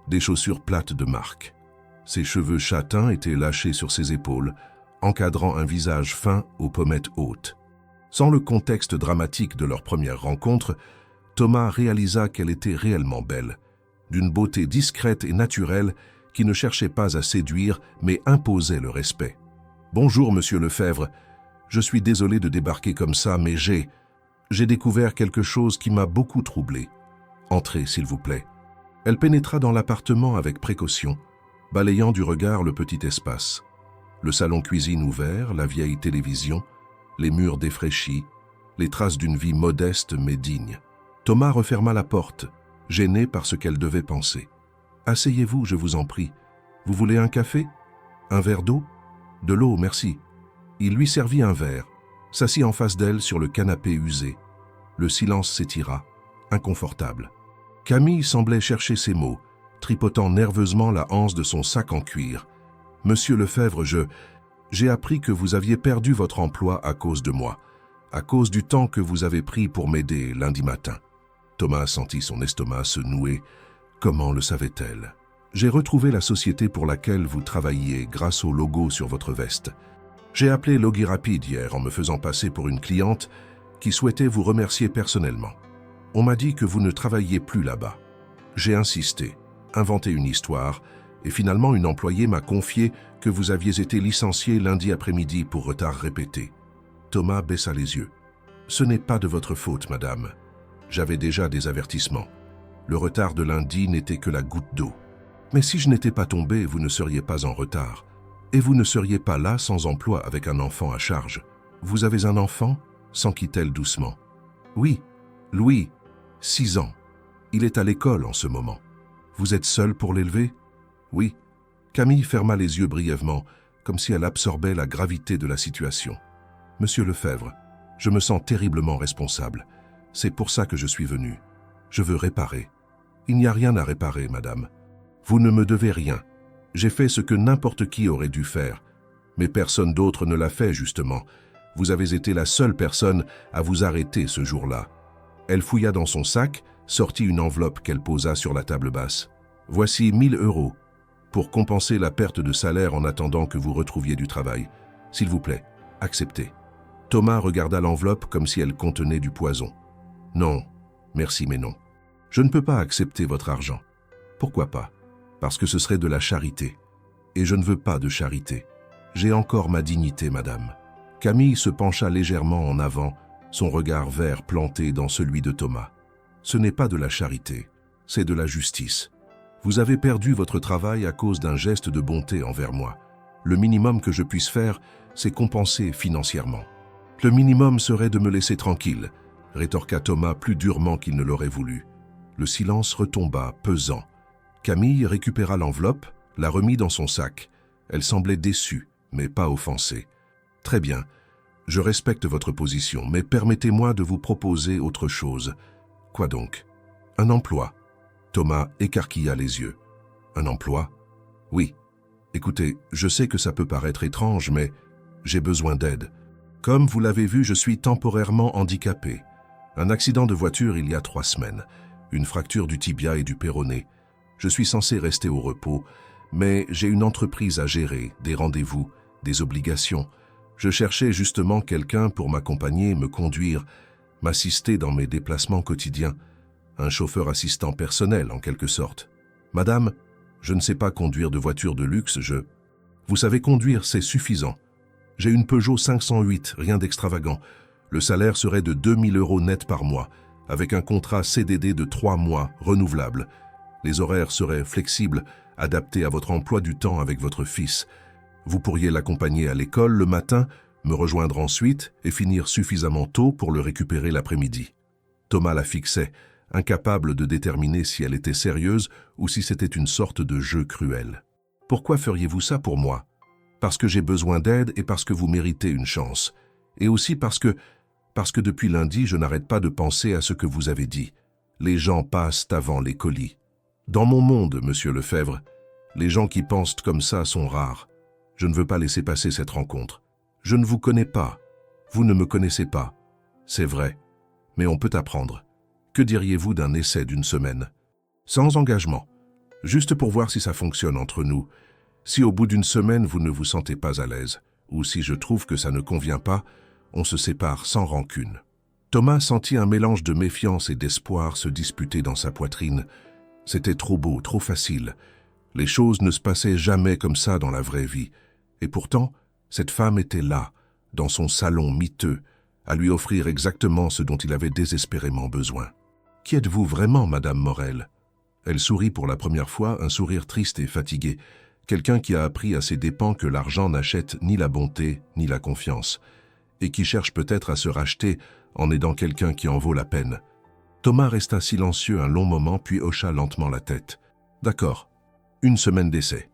des chaussures plates de marque. Ses cheveux châtains étaient lâchés sur ses épaules, encadrant un visage fin aux pommettes hautes. Sans le contexte dramatique de leur première rencontre, Thomas réalisa qu'elle était réellement belle, d'une beauté discrète et naturelle qui ne cherchait pas à séduire mais imposait le respect. « Bonjour, monsieur Lefebvre. Je suis désolé de débarquer comme ça, mais j'ai découvert quelque chose qui m'a beaucoup troublé. Entrez, s'il vous plaît. » Elle pénétra dans l'appartement avec précaution, balayant du regard le petit espace. Le salon-cuisine ouvert, la vieille télévision, les murs défraîchis, les traces d'une vie modeste mais digne. Thomas referma la porte, gêné par ce qu'elle devait penser. « Asseyez-vous, je vous en prie. Vous voulez un café? Un verre d'eau? De l'eau, merci. » Il lui servit un verre, s'assit en face d'elle sur le canapé usé. Le silence s'étira, inconfortable. Camille semblait chercher ses mots, tripotant nerveusement la anse de son sac en cuir. « Monsieur Lefebvre, j'ai appris que vous aviez perdu votre emploi à cause de moi, à cause du temps que vous avez pris pour m'aider lundi matin. » Thomas sentit son estomac se nouer. Comment le savait-elle? « J'ai retrouvé la société pour laquelle vous travailliez grâce au logo sur votre veste. J'ai appelé Logis Rapide hier en me faisant passer pour une cliente qui souhaitait vous remercier personnellement. On m'a dit que vous ne travailliez plus là-bas. J'ai insisté, inventé une histoire, et finalement une employée m'a confié que vous aviez été licencié lundi après-midi pour retard répété. » Thomas baissa les yeux. « Ce n'est pas de votre faute, madame. J'avais déjà des avertissements. Le retard de lundi n'était que la goutte d'eau. Mais si je n'étais pas tombé, vous ne seriez pas en retard. Et vous ne seriez pas là sans emploi avec un enfant à charge. Vous avez un enfant ?» s'enquit-elle doucement. « Oui, Louis, 6 ans. Il est à l'école en ce moment. Vous êtes seul pour l'élever? » « Oui. » Camille ferma les yeux brièvement, comme si elle absorbait la gravité de la situation. « Monsieur Lefebvre, je me sens terriblement responsable. C'est pour ça que je suis venu. Je veux réparer. » « Il n'y a rien à réparer, madame. Vous ne me devez rien. J'ai fait ce que n'importe qui aurait dû faire. Mais personne d'autre ne l'a fait, justement. Vous avez été la seule personne à vous arrêter ce jour-là. » Elle fouilla dans son sac, sortit une enveloppe qu'elle posa sur la table basse. « Voici 1 000 € pour compenser la perte de salaire en attendant que vous retrouviez du travail. S'il vous plaît, acceptez. » Thomas regarda l'enveloppe comme si elle contenait du poison. « Non, merci mais non. Je ne peux pas accepter votre argent. » « Pourquoi pas? Parce que ce serait de la charité. Et je ne veux pas de charité. J'ai encore ma dignité, madame. » Camille se pencha légèrement en avant, son regard vert planté dans celui de Thomas. « Ce n'est pas de la charité, c'est de la justice. Vous avez perdu votre travail à cause d'un geste de bonté envers moi. Le minimum que je puisse faire, c'est compenser financièrement. »« Le minimum serait de me laisser tranquille, » rétorqua Thomas plus durement qu'il ne l'aurait voulu. Le silence retomba, pesant. Camille récupéra l'enveloppe, la remit dans son sac. Elle semblait déçue, mais pas offensée. « Très bien, je respecte votre position, mais permettez-moi de vous proposer autre chose. »« Quoi donc ? » ?»« Un emploi. » Thomas écarquilla les yeux. « Un emploi ? » ?»« Oui. Écoutez, je sais que ça peut paraître étrange, mais j'ai besoin d'aide. Comme vous l'avez vu, je suis temporairement handicapé. Un accident de voiture il y a 3 semaines. Une fracture du tibia et du péroné. Je suis censé rester au repos, mais j'ai une entreprise à gérer, des rendez-vous, des obligations. Je cherchais justement quelqu'un pour m'accompagner, me conduire, m'assister dans mes déplacements quotidiens. Un chauffeur assistant personnel, en quelque sorte. Madame, je ne sais pas conduire de voiture de luxe, Vous savez conduire, c'est suffisant. J'ai une Peugeot 508, rien d'extravagant. Le salaire serait de 2 000 € net par mois, avec un contrat CDD de 3 mois, renouvelable. Les horaires seraient flexibles, adaptés à votre emploi du temps avec votre fils. Vous pourriez l'accompagner à l'école le matin, me rejoindre ensuite et finir suffisamment tôt pour le récupérer l'après-midi. Thomas la fixait, incapable de déterminer si elle était sérieuse ou si c'était une sorte de jeu cruel. « Pourquoi feriez-vous ça pour moi ? Parce que j'ai besoin d'aide et parce que vous méritez une chance. Et aussi parce que depuis lundi, je n'arrête pas de penser à ce que vous avez dit. Les gens passent avant les colis. Dans mon monde, monsieur Lefebvre, les gens qui pensent comme ça sont rares. Je ne veux pas laisser passer cette rencontre. Je ne vous connais pas. Vous ne me connaissez pas. C'est vrai. Mais on peut apprendre. Que diriez-vous d'un essai d'1 semaine? Sans engagement. Juste pour voir si ça fonctionne entre nous. Si au bout d'1 semaine, vous ne vous sentez pas à l'aise, ou si je trouve que ça ne convient pas, on se sépare sans rancune. Thomas sentit un mélange de méfiance et d'espoir se disputer dans sa poitrine. C'était trop beau, trop facile. Les choses ne se passaient jamais comme ça dans la vraie vie. Et pourtant, cette femme était là, dans son salon miteux, à lui offrir exactement ce dont il avait désespérément besoin. « Qui êtes-vous vraiment, Madame Morel ?» Elle sourit pour la première fois, un sourire triste et fatigué. Quelqu'un qui a appris à ses dépens que l'argent n'achète ni la bonté, ni la confiance, et qui cherche peut-être à se racheter en aidant quelqu'un qui en vaut la peine. Thomas resta silencieux un long moment, puis hocha lentement la tête. « D'accord. 1 semaine d'essai.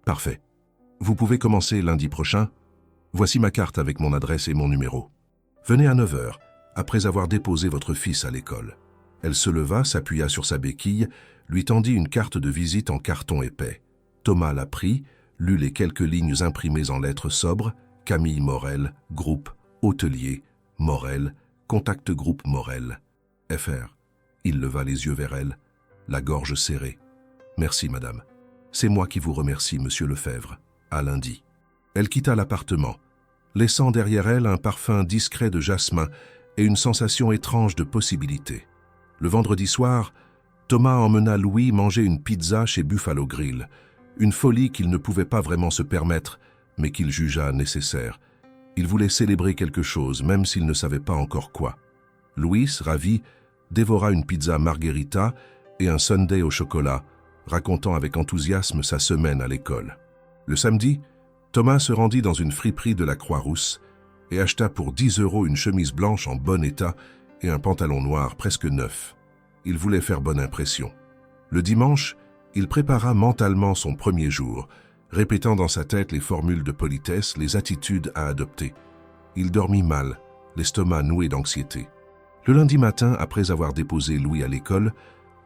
Parfait. Vous pouvez commencer lundi prochain. Voici ma carte avec mon adresse et mon numéro. Venez à 9 h, après avoir déposé votre fils à l'école. » Elle se leva, s'appuya sur sa béquille, lui tendit une carte de visite en carton épais. Thomas la prit, lut les quelques lignes imprimées en lettres sobres, « Camille Morel, groupe, hôtelier, Morel, contact groupe Morel, FR. » Il leva les yeux vers elle, la gorge serrée. « Merci, madame. C'est moi qui vous remercie, monsieur Lefebvre. À lundi. » Elle quitta l'appartement, laissant derrière elle un parfum discret de jasmin et une sensation étrange de possibilité. Le vendredi soir, Thomas emmena Louis manger une pizza chez Buffalo Grill, une folie qu'il ne pouvait pas vraiment se permettre, mais qu'il jugea nécessaire. Il voulait célébrer quelque chose, même s'il ne savait pas encore quoi. Louis, ravi, dévora une pizza margherita et un sundae au chocolat, racontant avec enthousiasme sa semaine à l'école. Le samedi, Thomas se rendit dans une friperie de la Croix-Rousse et acheta pour 10 € une chemise blanche en bon état et un pantalon noir presque neuf. Il voulait faire bonne impression. Le dimanche, il prépara mentalement son premier jour, répétant dans sa tête les formules de politesse, les attitudes à adopter. Il dormit mal, l'estomac noué d'anxiété. Le lundi matin, après avoir déposé Louis à l'école,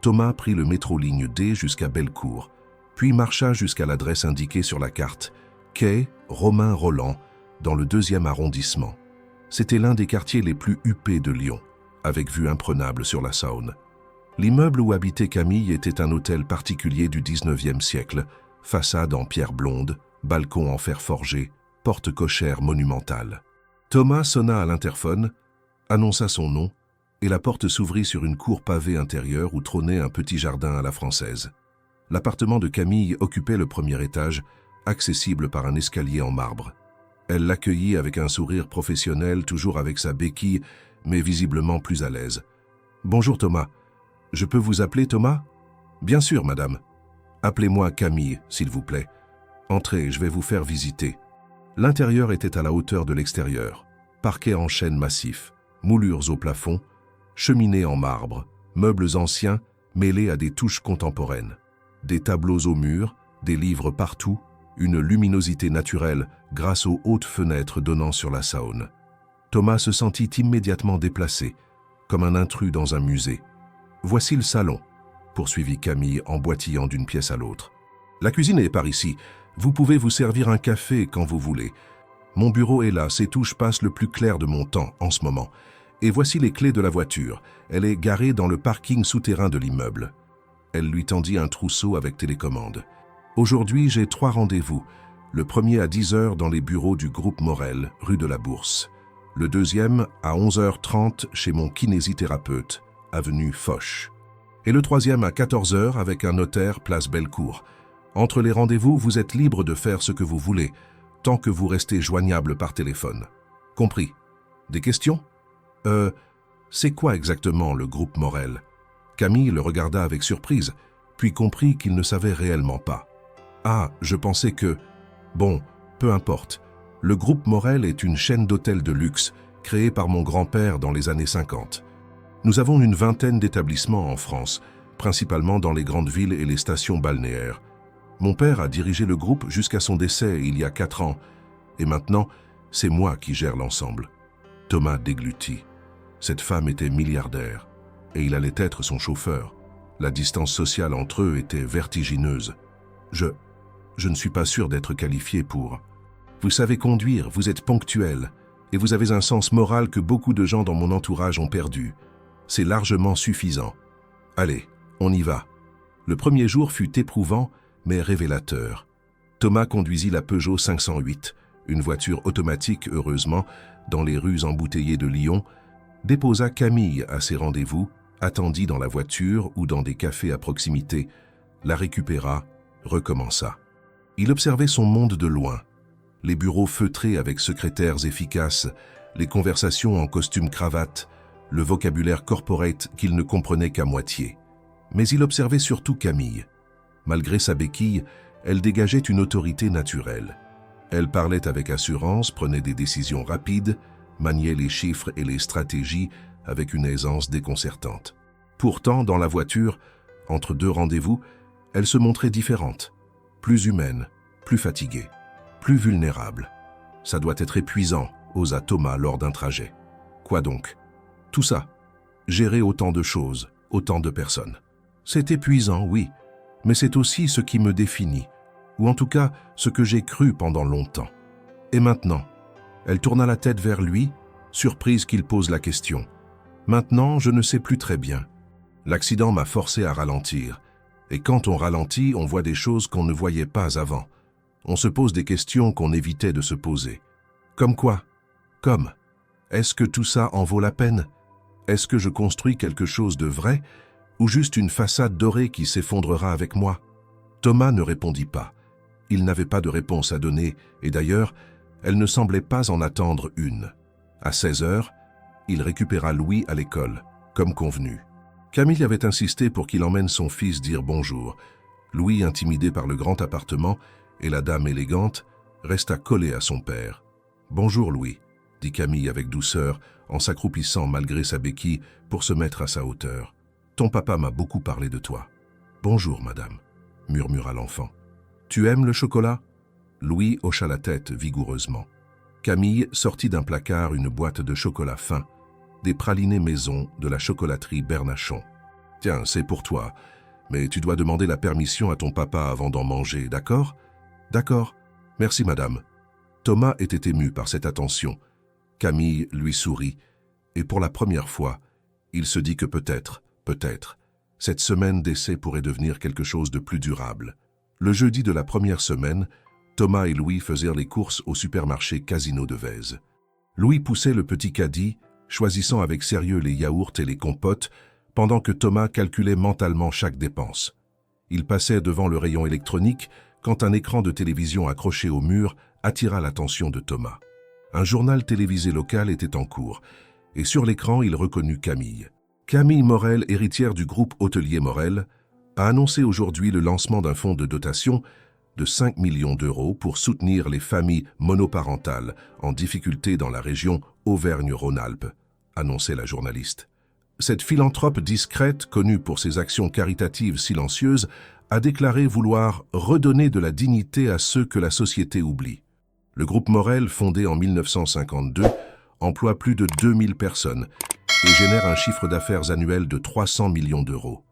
Thomas prit le métro ligne D jusqu'à Bellecour, puis marcha jusqu'à l'adresse indiquée sur la carte, quai Romain Roland, dans le 2e arrondissement. C'était l'un des quartiers les plus huppés de Lyon, avec vue imprenable sur la Saône. L'immeuble où habitait Camille était un hôtel particulier du 19e siècle, façade en pierre blonde, balcon en fer forgé, porte cochère monumentale. Thomas sonna à l'interphone, annonça son nom, et la porte s'ouvrit sur une cour pavée intérieure où trônait un petit jardin à la française. L'appartement de Camille occupait le premier étage, accessible par un escalier en marbre. Elle l'accueillit avec un sourire professionnel, toujours avec sa béquille, mais visiblement plus à l'aise. « Bonjour Thomas. Je peux vous appeler Thomas ?»« Bien sûr, madame. Appelez-moi Camille, s'il vous plaît. Entrez, je vais vous faire visiter. » L'intérieur était à la hauteur de l'extérieur. Parquet en chêne massif, moulures au plafond, cheminée en marbre, meubles anciens mêlés à des touches contemporaines. Des tableaux aux murs, des livres partout, une luminosité naturelle grâce aux hautes fenêtres donnant sur la Saône. Thomas se sentit immédiatement déplacé, comme un intrus dans un musée. « Voici le salon », poursuivit Camille en boitillant d'une pièce à l'autre. « La cuisine est par ici. Vous pouvez vous servir un café quand vous voulez. Mon bureau est là, c'est où je passe le plus clair de mon temps en ce moment. Et voici les clés de la voiture. Elle est garée dans le parking souterrain de l'immeuble. » Elle lui tendit un trousseau avec télécommande. « Aujourd'hui, j'ai 3 rendez-vous. Le premier à 10h dans les bureaux du groupe Morel, rue de la Bourse. Le deuxième à 11h30 chez mon kinésithérapeute, avenue Foch. Et le troisième à 14h avec un notaire, place Bellecour. Entre les rendez-vous, vous êtes libre de faire ce que vous voulez, tant que vous restez joignable par téléphone. Compris? Des questions? C'est quoi exactement le groupe Morel ?» Camille le regarda avec surprise, puis comprit qu'il ne savait réellement pas. « Ah, je pensais que… Bon, peu importe. Le groupe Morel est une chaîne d'hôtels de luxe créée par mon grand-père dans les années 50. Nous avons une vingtaine d'établissements en France, principalement dans les grandes villes et les stations balnéaires. Mon père a dirigé le groupe jusqu'à son décès il y a 4 ans, et maintenant, c'est moi qui gère l'ensemble. » Thomas déglutit. Cette femme était milliardaire, et il allait être son chauffeur. La distance sociale entre eux était vertigineuse. Je ne suis pas sûr d'être qualifié pour… Vous savez conduire, vous êtes ponctuel, et vous avez un sens moral que beaucoup de gens dans mon entourage ont perdu. C'est largement suffisant. Allez, on y va. Le premier jour fut éprouvant, mais révélateur. Thomas conduisit la Peugeot 508, une voiture automatique heureusement, dans les rues embouteillées de Lyon, déposa Camille à ses rendez-vous, attendit dans la voiture ou dans des cafés à proximité, la récupéra, recommença. Il observait son monde de loin, les bureaux feutrés avec secrétaires efficaces, les conversations en costume-cravate, le vocabulaire corporate qu'il ne comprenait qu'à moitié. Mais il observait surtout Camille. Malgré sa béquille, elle dégageait une autorité naturelle. Elle parlait avec assurance, prenait des décisions rapides, maniait les chiffres et les stratégies avec une aisance déconcertante. Pourtant, dans la voiture, entre 2 rendez-vous, elle se montrait différente, plus humaine, plus fatiguée, plus vulnérable. Ça doit être épuisant, osa Thomas lors d'un trajet. Quoi donc? Tout ça. Gérer autant de choses, autant de personnes. C'est épuisant, oui, mais c'est aussi ce qui me définit, ou en tout cas ce que j'ai cru pendant longtemps. Et maintenant? Elle tourna la tête vers lui, surprise qu'il pose la question. Maintenant, je ne sais plus très bien. L'accident m'a forcé à ralentir. Et quand on ralentit, on voit des choses qu'on ne voyait pas avant. On se pose des questions qu'on évitait de se poser. Comme quoi? Comme: est-ce que tout ça en vaut la peine? Est-ce que je construis quelque chose de vrai ou juste une façade dorée qui s'effondrera avec moi? Thomas ne répondit pas. Il n'avait pas de réponse à donner et d'ailleurs, elle ne semblait pas en attendre une. À 16h, il récupéra Louis à l'école, comme convenu. Camille avait insisté pour qu'il emmène son fils dire bonjour. Louis, intimidé par le grand appartement et la dame élégante, resta collé à son père. « Bonjour Louis », dit Camille avec douceur, en s'accroupissant malgré sa béquille pour se mettre à sa hauteur. « Ton papa m'a beaucoup parlé de toi. »« Bonjour madame », murmura l'enfant. « Tu aimes le chocolat ?» Louis hocha la tête vigoureusement. Camille sortit d'un placard une boîte de chocolat fin, des pralinés maison de la chocolaterie Bernachon. « Tiens, c'est pour toi, mais tu dois demander la permission à ton papa avant d'en manger, d'accord ? »« D'accord, merci madame. » Thomas était ému par cette attention. Camille lui sourit, et pour la première fois, il se dit que peut-être, cette semaine d'essai pourrait devenir quelque chose de plus durable. Le jeudi de la première semaine, Thomas et Louis faisirent les courses au supermarché Casino de Vèze. Louis poussait le petit caddie, choisissant avec sérieux les yaourts et les compotes, pendant que Thomas calculait mentalement chaque dépense. Il passait devant le rayon électronique quand un écran de télévision accroché au mur attira l'attention de Thomas. Un journal télévisé local était en cours, et sur l'écran, il reconnut Camille. Camille Morel, héritière du groupe hôtelier Morel, a annoncé aujourd'hui le lancement d'un fonds de dotation de 5 millions d'euros pour soutenir les familles monoparentales en difficulté dans la région Auvergne-Rhône-Alpes, annonçait la journaliste. Cette philanthrope discrète, connue pour ses actions caritatives silencieuses, a déclaré vouloir redonner de la dignité à ceux que la société oublie. Le groupe Morel, fondé en 1952, emploie plus de 2000 personnes et génère un chiffre d'affaires annuel de 300 millions d'euros.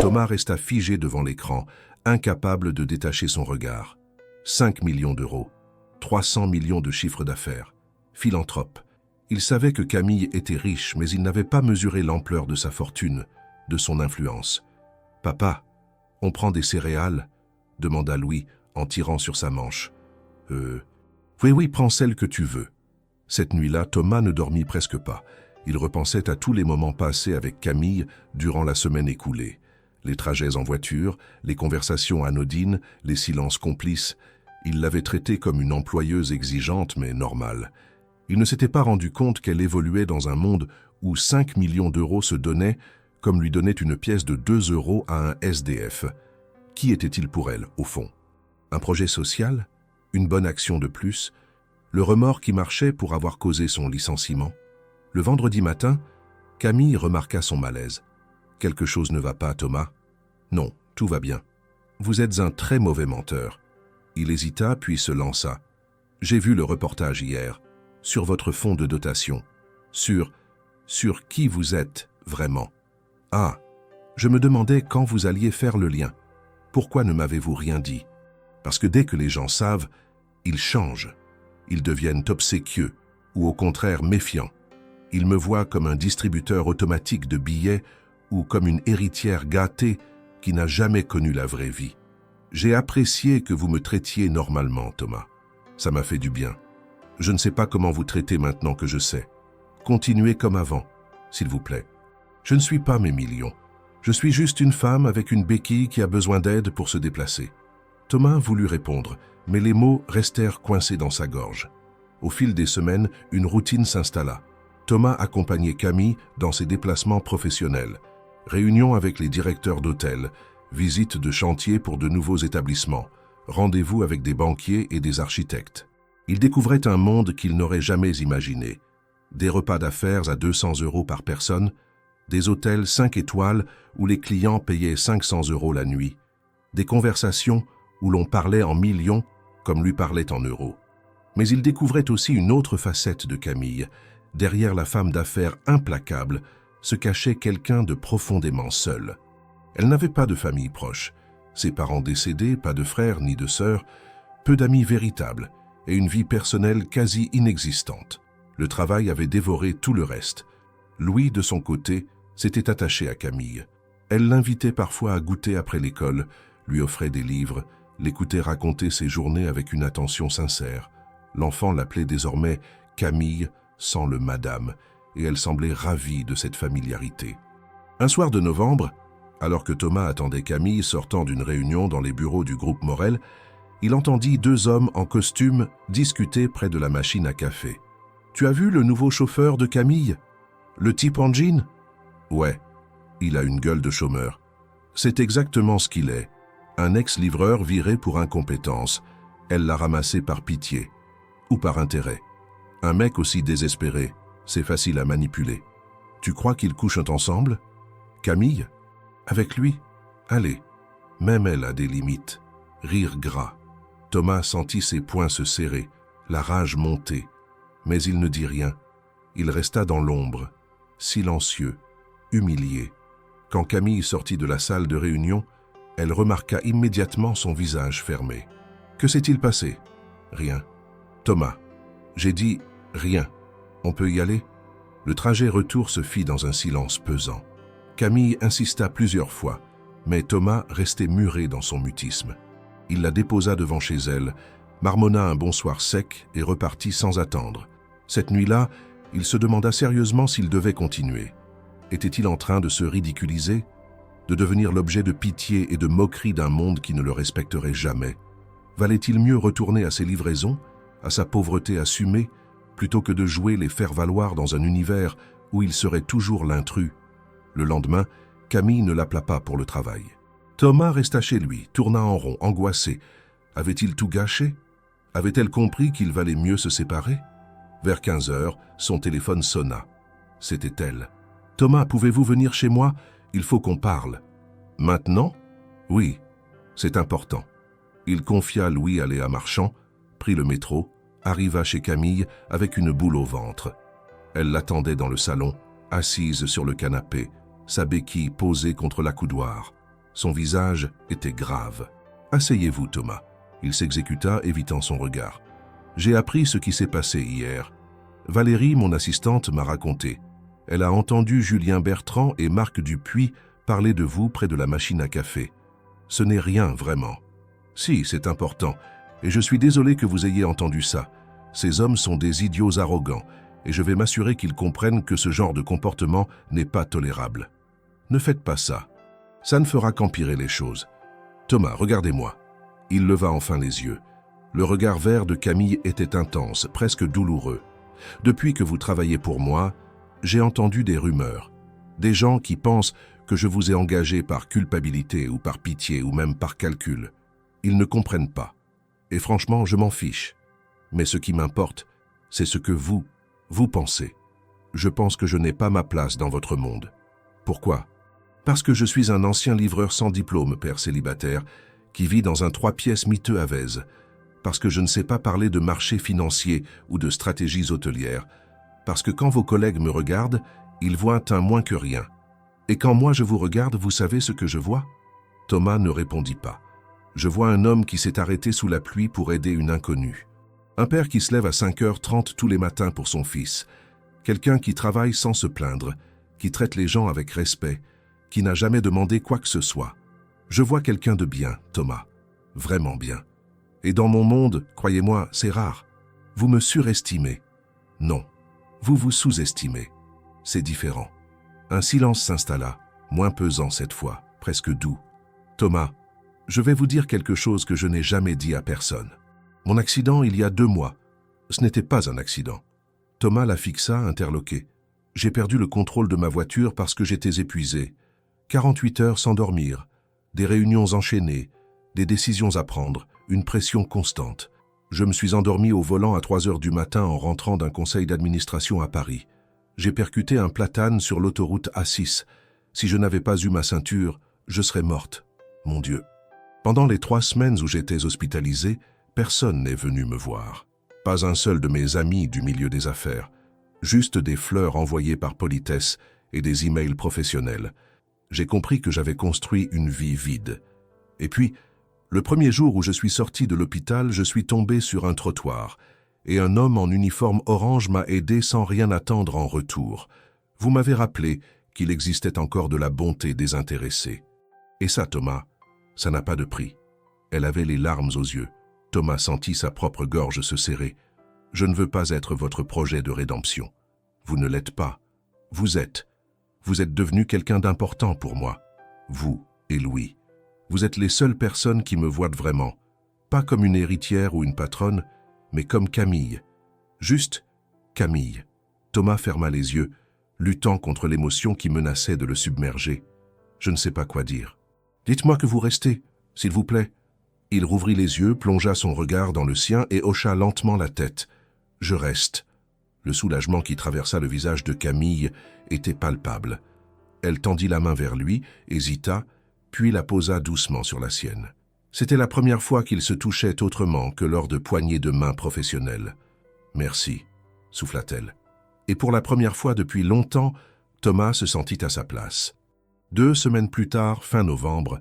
Thomas resta figé devant l'écran, incapable de détacher son regard. 5 millions d'euros, 300 millions de chiffre d'affaires. Philanthrope. Il savait que Camille était riche, mais il n'avait pas mesuré l'ampleur de sa fortune, de son influence. « Papa, on prend des céréales ?» demanda Louis en tirant sur sa manche. Oui, prends celle que tu veux. » Cette nuit-là, Thomas ne dormit presque pas. Il repensait à tous les moments passés avec Camille durant la semaine écoulée. Les trajets en voiture, les conversations anodines, les silences complices. Il l'avait traitée comme une employeuse exigeante mais normale. Il ne s'était pas rendu compte qu'elle évoluait dans un monde où 5 millions d'euros se donnaient comme lui donnait une pièce de 2 euros à un SDF. Qui était-il pour elle, au fond? Un projet social? Une bonne action de plus? Le remords qui marchait pour avoir causé son licenciement? Le vendredi matin, Camille remarqua son malaise. « Quelque chose ne va pas, Thomas ?»« Non, tout va bien. »« Vous êtes un très mauvais menteur. » Il hésita, puis se lança. « J'ai vu le reportage hier, sur votre fonds de dotation. Sur qui vous êtes, vraiment. Ah, je me demandais quand vous alliez faire le lien. Pourquoi ne m'avez-vous rien dit? Parce que dès que les gens savent, ils changent. Ils deviennent obséquieux, ou au contraire méfiants. Ils me voient comme un distributeur automatique de billets ou comme une héritière gâtée qui n'a jamais connu la vraie vie. J'ai apprécié que vous me traitiez normalement, Thomas. Ça m'a fait du bien. Je ne sais pas comment vous traiter maintenant que je sais. Continuez comme avant, s'il vous plaît. Je ne suis pas mes millions. Je suis juste une femme avec une béquille qui a besoin d'aide pour se déplacer. Thomas voulut répondre, mais les mots restèrent coincés dans sa gorge. Au fil des semaines, une routine s'installa. Thomas accompagnait Camille dans ses déplacements professionnels, réunions avec les directeurs d'hôtels, visites de chantier pour de nouveaux établissements, rendez-vous avec des banquiers et des architectes. Il découvrait un monde qu'il n'aurait jamais imaginé. Des repas d'affaires à 200 euros par personne, des hôtels 5 étoiles où les clients payaient 500 euros la nuit, des conversations où l'on parlait en millions comme lui parlait en euros. Mais il découvrait aussi une autre facette de Camille. Derrière la femme d'affaires implacable se cachait quelqu'un de profondément seul. Elle n'avait pas de famille proche, ses parents décédés, pas de frères ni de sœurs, peu d'amis véritables et une vie personnelle quasi inexistante. Le travail avait dévoré tout le reste. Louis, de son côté, s'était attaché à Camille. Elle l'invitait parfois à goûter après l'école, lui offrait des livres, l'écoutait raconter ses journées avec une attention sincère. L'enfant l'appelait désormais Camille, sans le madame, et elle semblait ravie de cette familiarité. Un soir de novembre, alors que Thomas attendait Camille sortant d'une réunion dans les bureaux du groupe Morel, il entendit 2 hommes en costume discuter près de la machine à café. « Tu as vu le nouveau chauffeur de Camille? Le type en jean ?»« Ouais, il a une gueule de chômeur. C'est exactement ce qu'il est. Un ex-livreur viré pour incompétence. Elle l'a ramassé par pitié. Ou par intérêt. Un mec aussi désespéré, c'est facile à manipuler. Tu crois qu'ils couchent ensemble? Camille? Avec lui? Allez, même elle a des limites. » Rire gras. Thomas sentit ses poings se serrer, la rage monter. Mais il ne dit rien. Il resta dans l'ombre, silencieux, humilié. Quand Camille sortit de la salle de réunion, elle remarqua immédiatement son visage fermé. « Que s'est-il passé ?»« Rien. »« Thomas, j'ai dit rien. On peut y aller ?» Le trajet retour se fit dans un silence pesant. Camille insista plusieurs fois, mais Thomas restait muré dans son mutisme. Il la déposa devant chez elle, marmonna un bonsoir sec et repartit sans attendre. Cette nuit-là, il se demanda sérieusement s'il devait continuer. Était-il en train de se ridiculiser, de devenir l'objet de pitié et de moquerie d'un monde qui ne le respecterait jamais? Valait-il mieux retourner à ses livraisons, à sa pauvreté assumée, plutôt que de jouer les faire-valoir dans un univers où il serait toujours l'intrus? Le lendemain, Camille ne l'appela pas pour le travail. Thomas resta chez lui, tourna en rond, angoissé. Avait-il tout gâché? Avait-elle compris qu'il valait mieux se séparer? Vers 15 heures, son téléphone sonna. C'était elle. « Thomas, pouvez-vous venir chez moi? Il faut qu'on parle. »« Maintenant? » ?»« Oui, c'est important. » Il confia Louis à Léa Marchand, prit le métro, arriva chez Camille avec une boule au ventre. Elle l'attendait dans le salon, assise sur le canapé, sa béquille posée contre l'accoudoir. Son visage était grave. « Asseyez-vous, Thomas. » Il s'exécuta, évitant son regard. « J'ai appris ce qui s'est passé hier. Valérie, mon assistante, m'a raconté. Elle a entendu Julien Bertrand et Marc Dupuis parler de vous près de la machine à café. Ce n'est rien, vraiment. Si, c'est important, et je suis désolé que vous ayez entendu ça. Ces hommes sont des idiots arrogants, et je vais m'assurer qu'ils comprennent que ce genre de comportement n'est pas tolérable. Ne faites pas ça. Ça ne fera qu'empirer les choses. Thomas, regardez-moi. » Il leva enfin les yeux. Le regard vert de Camille était intense, presque douloureux. « Depuis que vous travaillez pour moi, j'ai entendu des rumeurs. Des gens qui pensent que je vous ai engagé par culpabilité ou par pitié ou même par calcul. Ils ne comprennent pas. Et franchement, je m'en fiche. Mais ce qui m'importe, c'est ce que vous pensez. Je pense que je n'ai pas ma place dans votre monde. Pourquoi? Parce que je suis un ancien livreur sans diplôme, père célibataire, qui vit dans un 3 pièces miteux à Vèze. Parce que je ne sais pas parler de marché financier ou de stratégies hôtelières. Parce que quand vos collègues me regardent, ils voient un moins que rien. Et quand moi je vous regarde, vous savez ce que je vois? Thomas ne répondit pas. Je vois un homme qui s'est arrêté sous la pluie pour aider une inconnue. Un père qui se lève à 5h30 tous les matins pour son fils. Quelqu'un qui travaille sans se plaindre, qui traite les gens avec respect, qui n'a jamais demandé quoi que ce soit. Je vois quelqu'un de bien, Thomas. Vraiment bien. Et dans mon monde, croyez-moi, c'est rare. Vous me surestimez. Non. Vous vous sous-estimez. C'est différent. Un silence s'installa, moins pesant cette fois, presque doux. Thomas, je vais vous dire quelque chose que je n'ai jamais dit à personne. Mon accident il y a 2 mois. Ce n'était pas un accident. Thomas la fixa, interloqué. J'ai perdu le contrôle de ma voiture parce que j'étais épuisé. 48 heures sans dormir, des réunions enchaînées, des décisions à prendre, une pression constante. Je me suis endormi au volant à 3 heures du matin en rentrant d'un conseil d'administration à Paris. J'ai percuté un platane sur l'autoroute A6. Si je n'avais pas eu ma ceinture, je serais morte. Mon Dieu. Pendant les 3 semaines où j'étais hospitalisé, personne n'est venu me voir. Pas un seul de mes amis du milieu des affaires. Juste des fleurs envoyées par politesse et des emails professionnels. J'ai compris que j'avais construit une vie vide. Et puis, le premier jour où je suis sorti de l'hôpital, je suis tombé sur un trottoir, et un homme en uniforme orange m'a aidé sans rien attendre en retour. Vous m'avez rappelé qu'il existait encore de la bonté désintéressée. Et ça, Thomas, ça n'a pas de prix. Elle avait les larmes aux yeux. Thomas sentit sa propre gorge se serrer. Je ne veux pas être votre projet de rédemption. Vous ne l'êtes pas. Vous êtes devenu quelqu'un d'important pour moi. Vous et Louis. Vous êtes les seules personnes qui me voient vraiment. Pas comme une héritière ou une patronne, mais comme Camille. Juste Camille. Thomas ferma les yeux, luttant contre l'émotion qui menaçait de le submerger. Je ne sais pas quoi dire. Dites-moi que vous restez, s'il vous plaît. Il rouvrit les yeux, plongea son regard dans le sien et hocha lentement la tête. Je reste. Le soulagement qui traversa le visage de Camille était palpable. Elle tendit la main vers lui, hésita, puis la posa doucement sur la sienne. C'était la première fois qu'ils se touchaient autrement que lors de poignées de main professionnelles. « Merci », souffla-t-elle. Et pour la première fois depuis longtemps, Thomas se sentit à sa place. 2 semaines plus tard, fin novembre,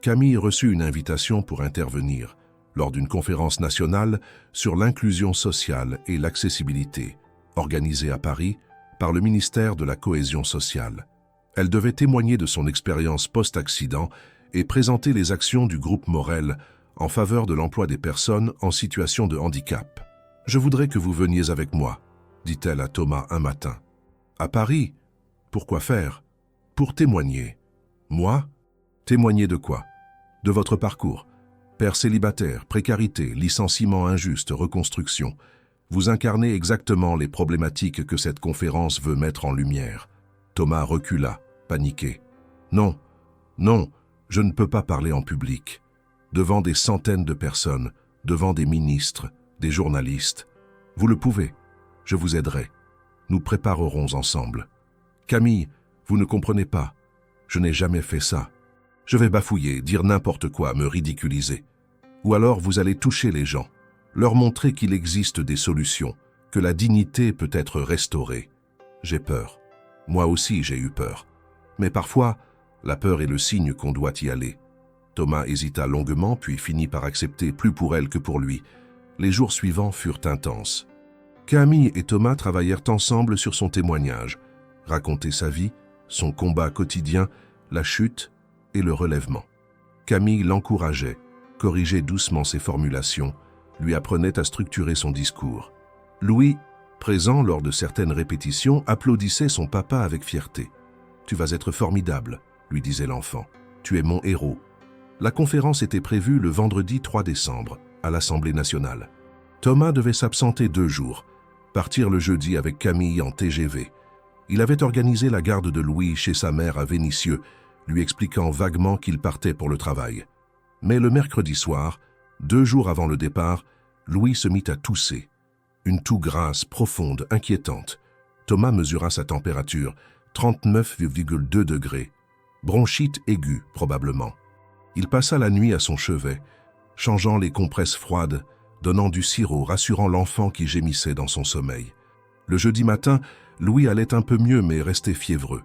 Camille reçut une invitation pour intervenir lors d'une conférence nationale sur l'inclusion sociale et l'accessibilité. organisée à Paris par le ministère de la Cohésion sociale. Elle devait témoigner de son expérience post-accident et présenter les actions du groupe Morel en faveur de l'emploi des personnes en situation de handicap. « Je voudrais que vous veniez avec moi », dit-elle à Thomas un matin. « À Paris? Pourquoi faire? Pour témoigner. » « Moi? Témoigner de quoi? De votre parcours. Père célibataire, précarité, licenciement injuste, reconstruction. Vous incarnez exactement les problématiques que cette conférence veut mettre en lumière. » Thomas recula, paniqué. « Non, non, je ne peux pas parler en public. Devant des centaines de personnes, devant des ministres, des journalistes. Vous le pouvez, je vous aiderai. Nous préparerons ensemble. Camille, vous ne comprenez pas. Je n'ai jamais fait ça. Je vais bafouiller, dire n'importe quoi, me ridiculiser. Ou alors vous allez toucher les gens, leur montrer qu'il existe des solutions, que la dignité peut être restaurée. J'ai peur. Moi aussi j'ai eu peur. Mais parfois, la peur est le signe qu'on doit y aller. » Thomas hésita longuement, puis finit par accepter plus pour elle que pour lui. Les jours suivants furent intenses. Camille et Thomas travaillèrent ensemble sur son témoignage, raconter sa vie, son combat quotidien, la chute et le relèvement. Camille l'encourageait, corrigeait doucement ses formulations, lui apprenait à structurer son discours. Louis, présent lors de certaines répétitions, applaudissait son papa avec fierté. « Tu vas être formidable », lui disait l'enfant. « Tu es mon héros. » La conférence était prévue le vendredi 3 décembre, à l'Assemblée nationale. Thomas devait s'absenter 2 jours, partir le jeudi avec Camille en TGV. Il avait organisé la garde de Louis chez sa mère à Vénissieux, lui expliquant vaguement qu'il partait pour le travail. Mais le mercredi soir, 2 jours avant le départ, Louis se mit à tousser. Une toux grasse, profonde, inquiétante. Thomas mesura sa température, 39,2 degrés. Bronchite aiguë, probablement. Il passa la nuit à son chevet, changeant les compresses froides, donnant du sirop, rassurant l'enfant qui gémissait dans son sommeil. Le jeudi matin, Louis allait un peu mieux mais restait fiévreux.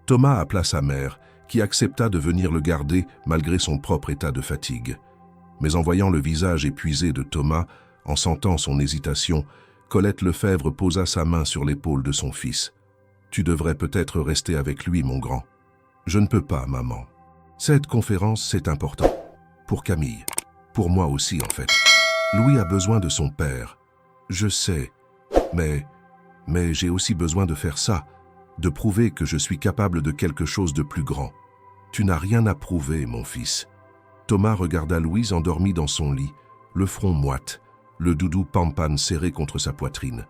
Thomas appela sa mère, qui accepta de venir le garder malgré son propre état de fatigue. Mais en voyant le visage épuisé de Thomas, en sentant son hésitation, Colette Lefebvre posa sa main sur l'épaule de son fils. « Tu devrais peut-être rester avec lui, mon grand. »« Je ne peux pas, maman. Cette conférence, c'est important. Pour Camille. Pour moi aussi, en fait. Louis a besoin de son père. Je sais. Mais j'ai aussi besoin de faire ça, de prouver que je suis capable de quelque chose de plus grand. Tu n'as rien à prouver, mon fils. » Thomas regarda Louise endormie dans son lit, le front moite, le doudou pampan serré contre sa poitrine.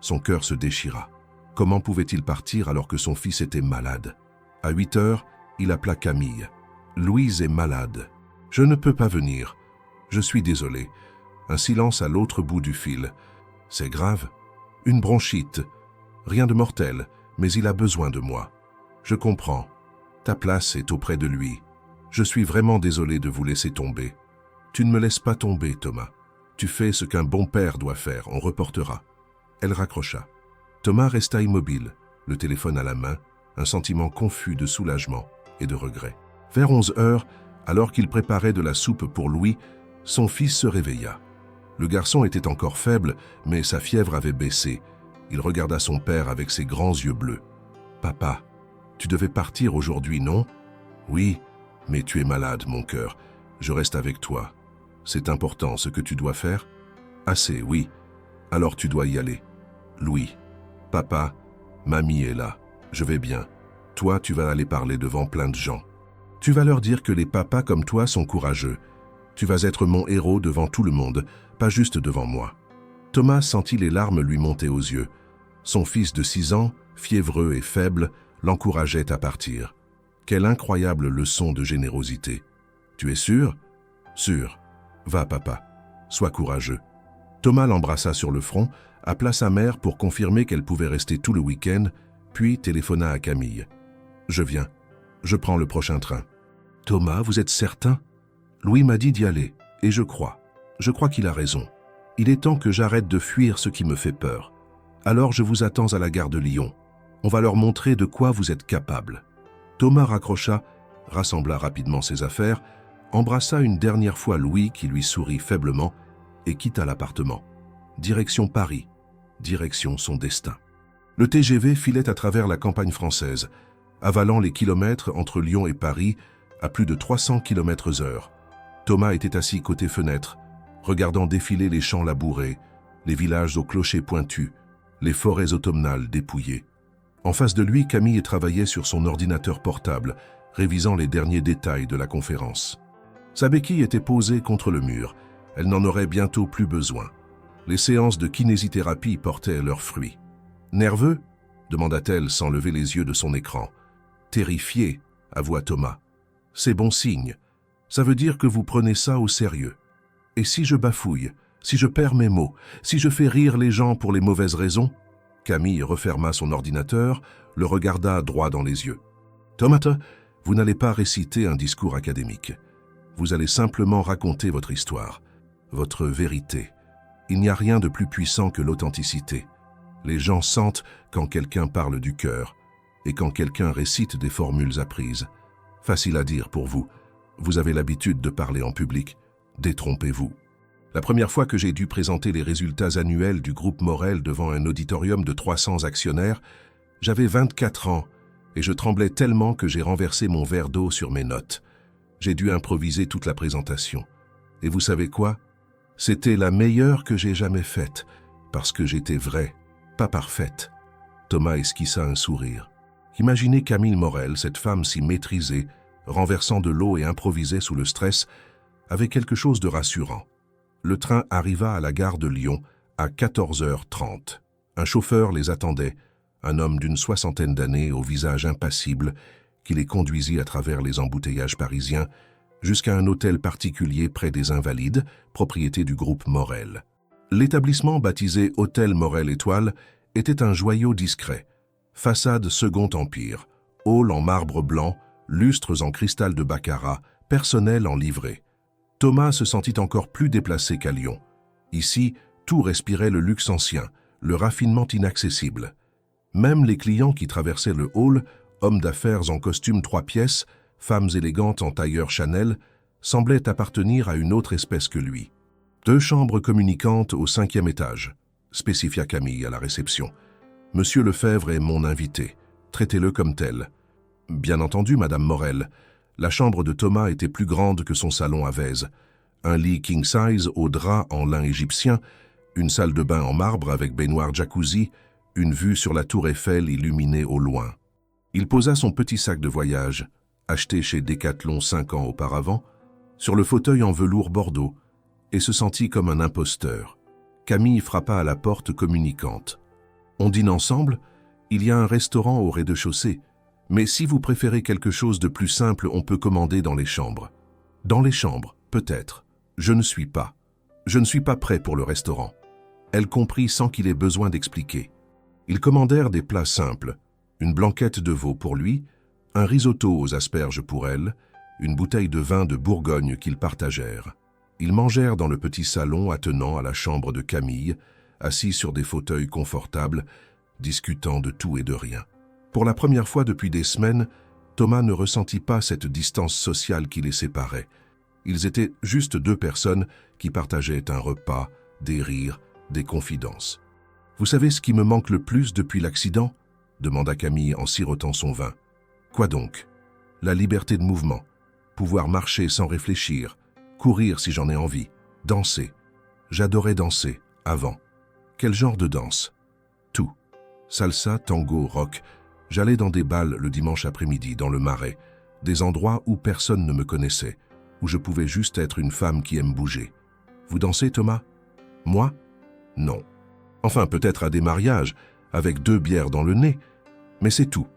Son cœur se déchira. Comment pouvait-il partir alors que son fils était malade? À 8 heures, il appela Camille. « Louise est malade. Je ne peux pas venir. Je suis désolé. » Un silence à l'autre bout du fil. « C'est grave. Une bronchite. Rien de mortel, mais il a besoin de moi. Je comprends. Ta place est auprès de lui. Je suis vraiment désolé de vous laisser tomber. Tu ne me laisses pas tomber, Thomas. Tu fais ce qu'un bon père doit faire, on reportera. » Elle raccrocha. Thomas resta immobile, le téléphone à la main, un sentiment confus de soulagement et de regret. Vers 11 heures, alors qu'il préparait de la soupe pour Louis, son fils se réveilla. Le garçon était encore faible, mais sa fièvre avait baissé. Il regarda son père avec ses grands yeux bleus. « Papa, tu devais partir aujourd'hui, non? »« Oui, mais tu es malade, mon cœur. Je reste avec toi. C'est important ce que tu dois faire? »« Assez, oui. Alors tu dois y aller. »« Louis, papa, mamie est là. Je vais bien. Toi, tu vas aller parler devant plein de gens. Tu vas leur dire que les papas comme toi sont courageux. Tu vas être mon héros devant tout le monde, pas juste devant moi. » Thomas sentit les larmes lui monter aux yeux. Son fils de 6 ans, fiévreux et faible, l'encourageait à partir. Quelle incroyable leçon de générosité. « Tu es sûr? »« Sûr. Va, papa. Sois courageux. » Thomas l'embrassa sur le front, appela sa mère pour confirmer qu'elle pouvait rester tout le week-end, puis téléphona à Camille. « Je viens. Je prends le prochain train. »« Thomas, vous êtes certain? Louis m'a dit d'y aller, et je crois. Je crois qu'il a raison. Il est temps que j'arrête de fuir ce qui me fait peur. Alors je vous attends à la gare de Lyon. On va leur montrer de quoi vous êtes capable. » Thomas raccrocha, rassembla rapidement ses affaires, embrassa une dernière fois Louis qui lui sourit faiblement et quitta l'appartement. Direction Paris. direction son destin. Le TGV filait à travers la campagne française, avalant les kilomètres entre Lyon et Paris à plus de 300 km/h. Thomas était assis côté fenêtre, regardant défiler les champs labourés, les villages aux clochers pointus, les forêts automnales dépouillées. En face de lui, Camille travaillait sur son ordinateur portable, révisant les derniers détails de la conférence. Sa béquille était posée contre le mur. Elle n'en aurait bientôt plus besoin. Les séances de kinésithérapie portaient leurs fruits. « Nerveux ?» demanda-t-elle sans lever les yeux de son écran. « Terrifié » avoua Thomas. « C'est bon signe. Ça veut dire que vous prenez ça au sérieux. Et si je bafouille, si je perds mes mots, si je fais rire les gens pour les mauvaises raisons ?» Camille referma son ordinateur, le regarda droit dans les yeux. « Thomas, vous n'allez pas réciter un discours académique. Vous allez simplement raconter votre histoire, votre vérité. Il n'y a rien de plus puissant que l'authenticité. Les gens sentent quand quelqu'un parle du cœur et quand quelqu'un récite des formules apprises. Facile à dire pour vous. Vous avez l'habitude de parler en public. Détrompez-vous. La première fois que j'ai dû présenter les résultats annuels du groupe Morel devant un auditorium de 300 actionnaires, j'avais 24 ans et je tremblais tellement que j'ai renversé mon verre d'eau sur mes notes. J'ai dû improviser toute la présentation. Et vous savez quoi? C'était la meilleure que j'ai jamais faite, parce que j'étais vraie, pas parfaite. Thomas esquissa un sourire. Imaginez Camille Morel, cette femme si maîtrisée, renversant de l'eau et improvisait sous le stress, avait quelque chose de rassurant. Le train arriva à la gare de Lyon à 14h30. Un chauffeur les attendait, un homme d'une 60aine d'années au visage impassible, qui les conduisit à travers les embouteillages parisiens jusqu'à un hôtel particulier près des Invalides, propriété du groupe Morel. L'établissement baptisé Hôtel Morel Étoile était un joyau discret. Façade Second Empire, hall en marbre blanc, lustres en cristal de baccarat, personnel en livrée. Thomas se sentit encore plus déplacé qu'à Lyon. Ici, tout respirait le luxe ancien, le raffinement inaccessible. Même les clients qui traversaient le hall, hommes d'affaires en costume 3 pièces, femmes élégantes en tailleur Chanel, semblaient appartenir à une autre espèce que lui. 2 chambres communicantes au 5e étage, spécifia Camille à la réception. Monsieur Lefebvre est mon invité. Traitez-le comme tel. Bien entendu, Madame Morel. La chambre de Thomas était plus grande que son salon à Vèze. Un lit king-size au drap en lin égyptien, une salle de bain en marbre avec baignoire jacuzzi, une vue sur la tour Eiffel illuminée au loin. Il posa son petit sac de voyage, acheté chez Decathlon 5 ans auparavant, sur le fauteuil en velours bordeaux, et se sentit comme un imposteur. Camille frappa à la porte communicante. « On dîne ensemble? Il y a un restaurant au rez-de-chaussée. Mais si vous préférez quelque chose de plus simple, on peut commander dans les chambres. » « Dans les chambres, peut-être. Je ne suis pas. Je ne suis pas prêt pour le restaurant. » Elle comprit sans qu'il ait besoin d'expliquer. Ils commandèrent des plats simples, une blanquette de veau pour lui, un risotto aux asperges pour elle, une bouteille de vin de Bourgogne qu'ils partagèrent. Ils mangèrent dans le petit salon attenant à la chambre de Camille, assis sur des fauteuils confortables, discutant de tout et de rien. Pour la première fois depuis des semaines, Thomas ne ressentit pas cette distance sociale qui les séparait. Ils étaient juste 2 personnes qui partageaient un repas, des rires, des confidences. « Vous savez ce qui me manque le plus depuis l'accident ?» demanda Camille en sirotant son vin. « Quoi donc ?»« La liberté de mouvement. Pouvoir marcher sans réfléchir, courir si j'en ai envie, danser. J'adorais danser, avant. Quel genre de danse ? Tout. Salsa, tango, rock. J'allais dans des bals le dimanche après-midi, dans le Marais, des endroits où personne ne me connaissait, où je pouvais juste être une femme qui aime bouger. Vous dansez, Thomas ? Moi ? Non. Enfin, peut-être à des mariages, avec 2 bières dans le nez, mais c'est tout.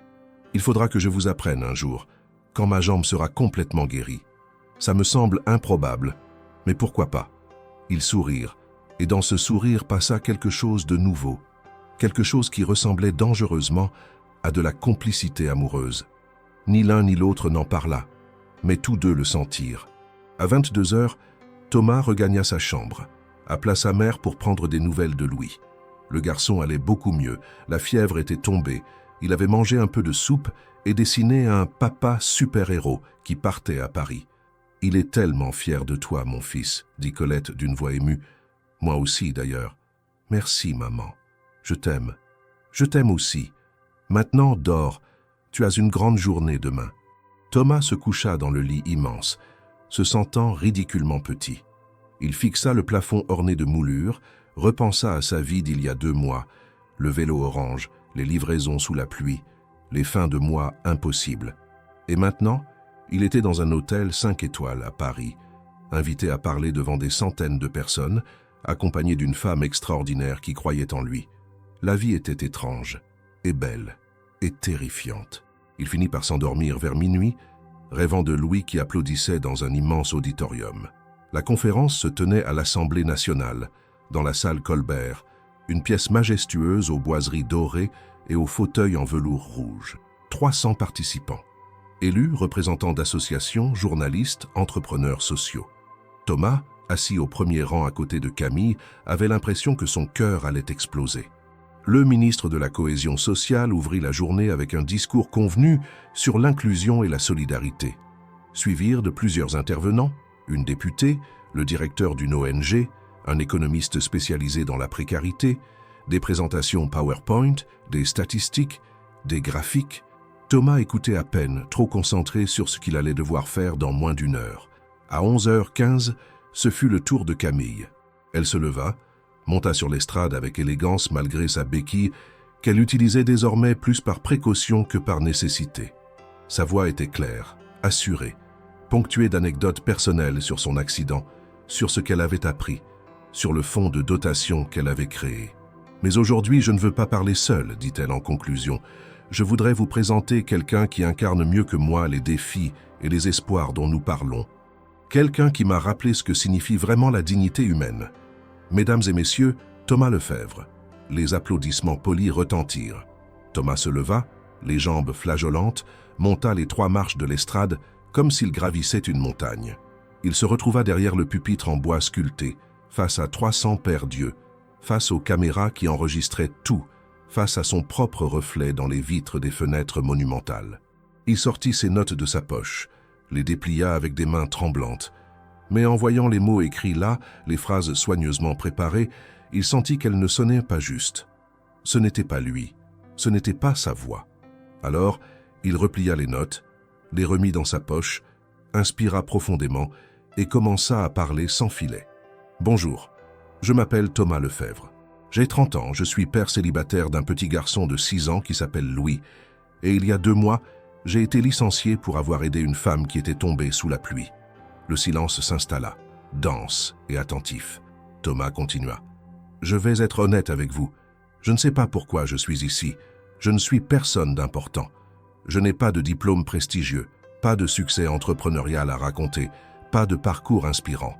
Il faudra que je vous apprenne un jour, quand ma jambe sera complètement guérie. Ça me semble improbable, mais pourquoi pas ? Ils sourirent, et dans ce sourire passa quelque chose de nouveau, quelque chose qui ressemblait dangereusement à de la complicité amoureuse. Ni l'un ni l'autre n'en parla, mais tous 2 le sentirent. À 22h, Thomas regagna sa chambre, appela sa mère pour prendre des nouvelles de Louis. Le garçon allait beaucoup mieux, la fièvre était tombée, il avait mangé un peu de soupe et dessiné un papa super-héros qui partait à Paris. « Il est tellement fier de toi, mon fils, » dit Colette d'une voix émue. « Moi aussi, d'ailleurs. Merci, maman. Je t'aime. Je t'aime aussi. Maintenant, dors. Tu as une grande journée demain. » Thomas se coucha dans le lit immense, se sentant ridiculement petit. Il fixa le plafond orné de moulures, repensa à sa vie d'il y a 2 mois, le vélo orange, les livraisons sous la pluie, les fins de mois impossibles. Et maintenant, il était dans un hôtel 5 étoiles à Paris, invité à parler devant des centaines de personnes, accompagné d'une femme extraordinaire qui croyait en lui. La vie était étrange, et belle, et terrifiante. Il finit par s'endormir vers minuit, rêvant de Louis qui applaudissait dans un immense auditorium. La conférence se tenait à l'Assemblée nationale, dans la salle Colbert, une pièce majestueuse aux boiseries dorées et aux fauteuils en velours rouge. 300 participants. Élus, représentants d'associations, journalistes, entrepreneurs sociaux. Thomas, assis au premier rang à côté de Camille, avait l'impression que son cœur allait exploser. Le ministre de la Cohésion sociale ouvrit la journée avec un discours convenu sur l'inclusion et la solidarité. Suivirent de plusieurs intervenants, une députée, le directeur d'une ONG, un économiste spécialisé dans la précarité, des présentations PowerPoint, des statistiques, des graphiques. Thomas écoutait à peine, trop concentré sur ce qu'il allait devoir faire dans moins d'1 heure. À 11h15, ce fut le tour de Camille. Elle se leva, monta sur l'estrade avec élégance malgré sa béquille, qu'elle utilisait désormais plus par précaution que par nécessité. Sa voix était claire, assurée, ponctuée d'anecdotes personnelles sur son accident, sur ce qu'elle avait appris, sur le fonds de dotation qu'elle avait créé. « Mais aujourd'hui, je ne veux pas parler seule, dit-elle en conclusion. Je voudrais vous présenter quelqu'un qui incarne mieux que moi les défis et les espoirs dont nous parlons. Quelqu'un qui m'a rappelé ce que signifie vraiment la dignité humaine. Mesdames et messieurs, Thomas Lefebvre. » Les applaudissements polis retentirent. Thomas se leva, les jambes flageolantes, monta les 3 marches de l'estrade comme s'il gravissait une montagne. Il se retrouva derrière le pupitre en bois sculpté, face à 300 pères dieux, face aux caméras qui enregistraient tout, face à son propre reflet dans les vitres des fenêtres monumentales. Il sortit ses notes de sa poche, les déplia avec des mains tremblantes. Mais en voyant les mots écrits là, les phrases soigneusement préparées, il sentit qu'elles ne sonnaient pas juste. Ce n'était pas lui, ce n'était pas sa voix. Alors, il replia les notes, les remit dans sa poche, inspira profondément et commença à parler sans filet. « Bonjour, je m'appelle Thomas Lefebvre. J'ai 30 ans, je suis père célibataire d'un petit garçon de 6 ans qui s'appelle Louis, et il y a 2 mois, j'ai été licencié pour avoir aidé une femme qui était tombée sous la pluie. » Le silence s'installa, dense et attentif. Thomas continua. « Je vais être honnête avec vous. Je ne sais pas pourquoi je suis ici. Je ne suis personne d'important. Je n'ai pas de diplôme prestigieux, pas de succès entrepreneurial à raconter, pas de parcours inspirant.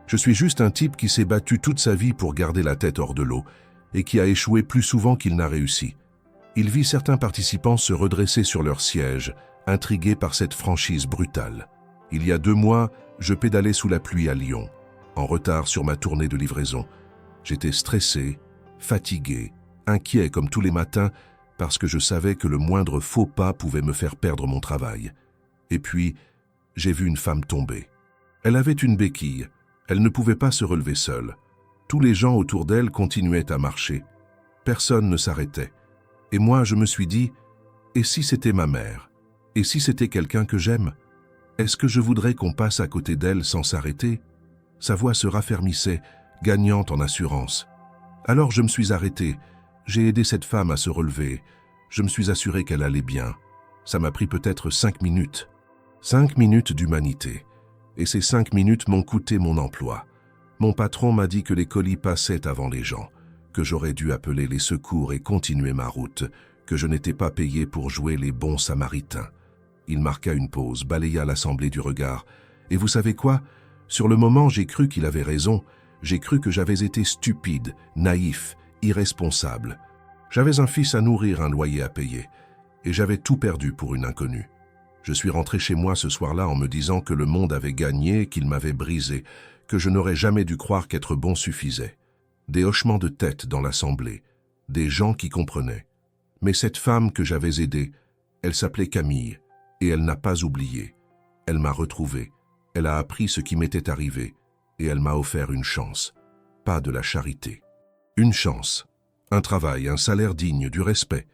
Je suis juste un type qui s'est battu toute sa vie pour garder la tête hors de l'eau et qui a échoué plus souvent qu'il n'a réussi. » Il vit certains participants se redresser sur leur siège, intrigués par cette franchise brutale. « Il y a 2 mois, je pédalais sous la pluie à Lyon, en retard sur ma tournée de livraison. J'étais stressé, fatigué, inquiet comme tous les matins parce que je savais que le moindre faux pas pouvait me faire perdre mon travail. Et puis, j'ai vu une femme tomber. Elle avait une béquille, elle ne pouvait pas se relever seule. Tous les gens autour d'elle continuaient à marcher. Personne ne s'arrêtait. Et moi, je me suis dit, et si c'était ma mère? Et si c'était quelqu'un que j'aime? Est-ce que je voudrais qu'on passe à côté d'elle sans s'arrêter? » Sa voix se raffermissait, gagnante en assurance. Alors je me suis arrêté. J'ai aidé cette femme à se relever. Je me suis assuré qu'elle allait bien. Ça m'a pris peut-être 5 minutes. 5 minutes d'humanité. Et ces 5 minutes m'ont coûté mon emploi. Mon patron m'a dit que les colis passaient avant les gens, que j'aurais dû appeler les secours et continuer ma route, que je n'étais pas payé pour jouer les bons samaritains. Il marqua une pause, balaya l'assemblée du regard. Et vous savez quoi? Sur le moment, j'ai cru qu'il avait raison. J'ai cru que j'avais été stupide, naïf, irresponsable. J'avais un fils à nourrir, un loyer à payer. Et j'avais tout perdu pour une inconnue. Je suis rentré chez moi ce soir-là en me disant que le monde avait gagné, qu'il m'avait brisé, que je n'aurais jamais dû croire qu'être bon suffisait. Des hochements de tête dans l'assemblée, des gens qui comprenaient. Mais cette femme que j'avais aidée, elle s'appelait Camille, et elle n'a pas oublié. Elle m'a retrouvé, elle a appris ce qui m'était arrivé, et elle m'a offert une chance. Pas de la charité. Une chance. Un travail, un salaire digne, du respect.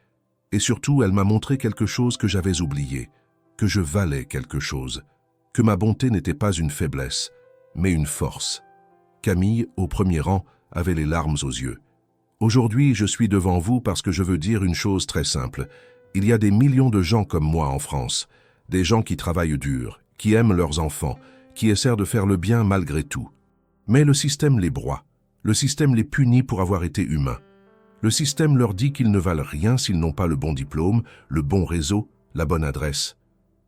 Et surtout, elle m'a montré quelque chose que j'avais oublié, que je valais quelque chose, que ma bonté n'était pas une faiblesse, mais une force. Camille, au premier rang, avait les larmes aux yeux. Aujourd'hui, je suis devant vous parce que je veux dire une chose très simple. Il y a des millions de gens comme moi en France, des gens qui travaillent dur, qui aiment leurs enfants, qui essaient de faire le bien malgré tout. Mais le système les broie, le système les punit pour avoir été humains. Le système leur dit qu'ils ne valent rien s'ils n'ont pas le bon diplôme, le bon réseau, la bonne adresse.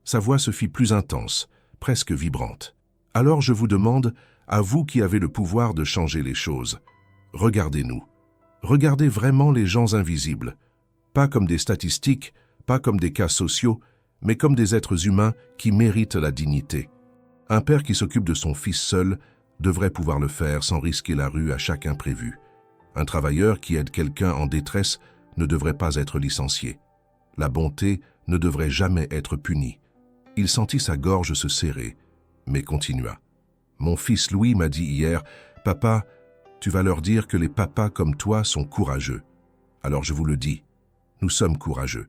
Sa voix se fit plus intense, presque vibrante. Alors je vous demande, à vous qui avez le pouvoir de changer les choses, regardez-nous. Regardez vraiment les gens invisibles, pas comme des statistiques, pas comme des cas sociaux, mais comme des êtres humains qui méritent la dignité. Un père qui s'occupe de son fils seul devrait pouvoir le faire sans risquer la rue à chaque imprévu. Un travailleur qui aide quelqu'un en détresse ne devrait pas être licencié. La bonté ne devrait jamais être punie. Il sentit sa gorge se serrer, mais continua. « Mon fils Louis m'a dit hier, « Papa, tu vas leur dire que les papas comme toi sont courageux. » Alors je vous le dis, nous sommes courageux.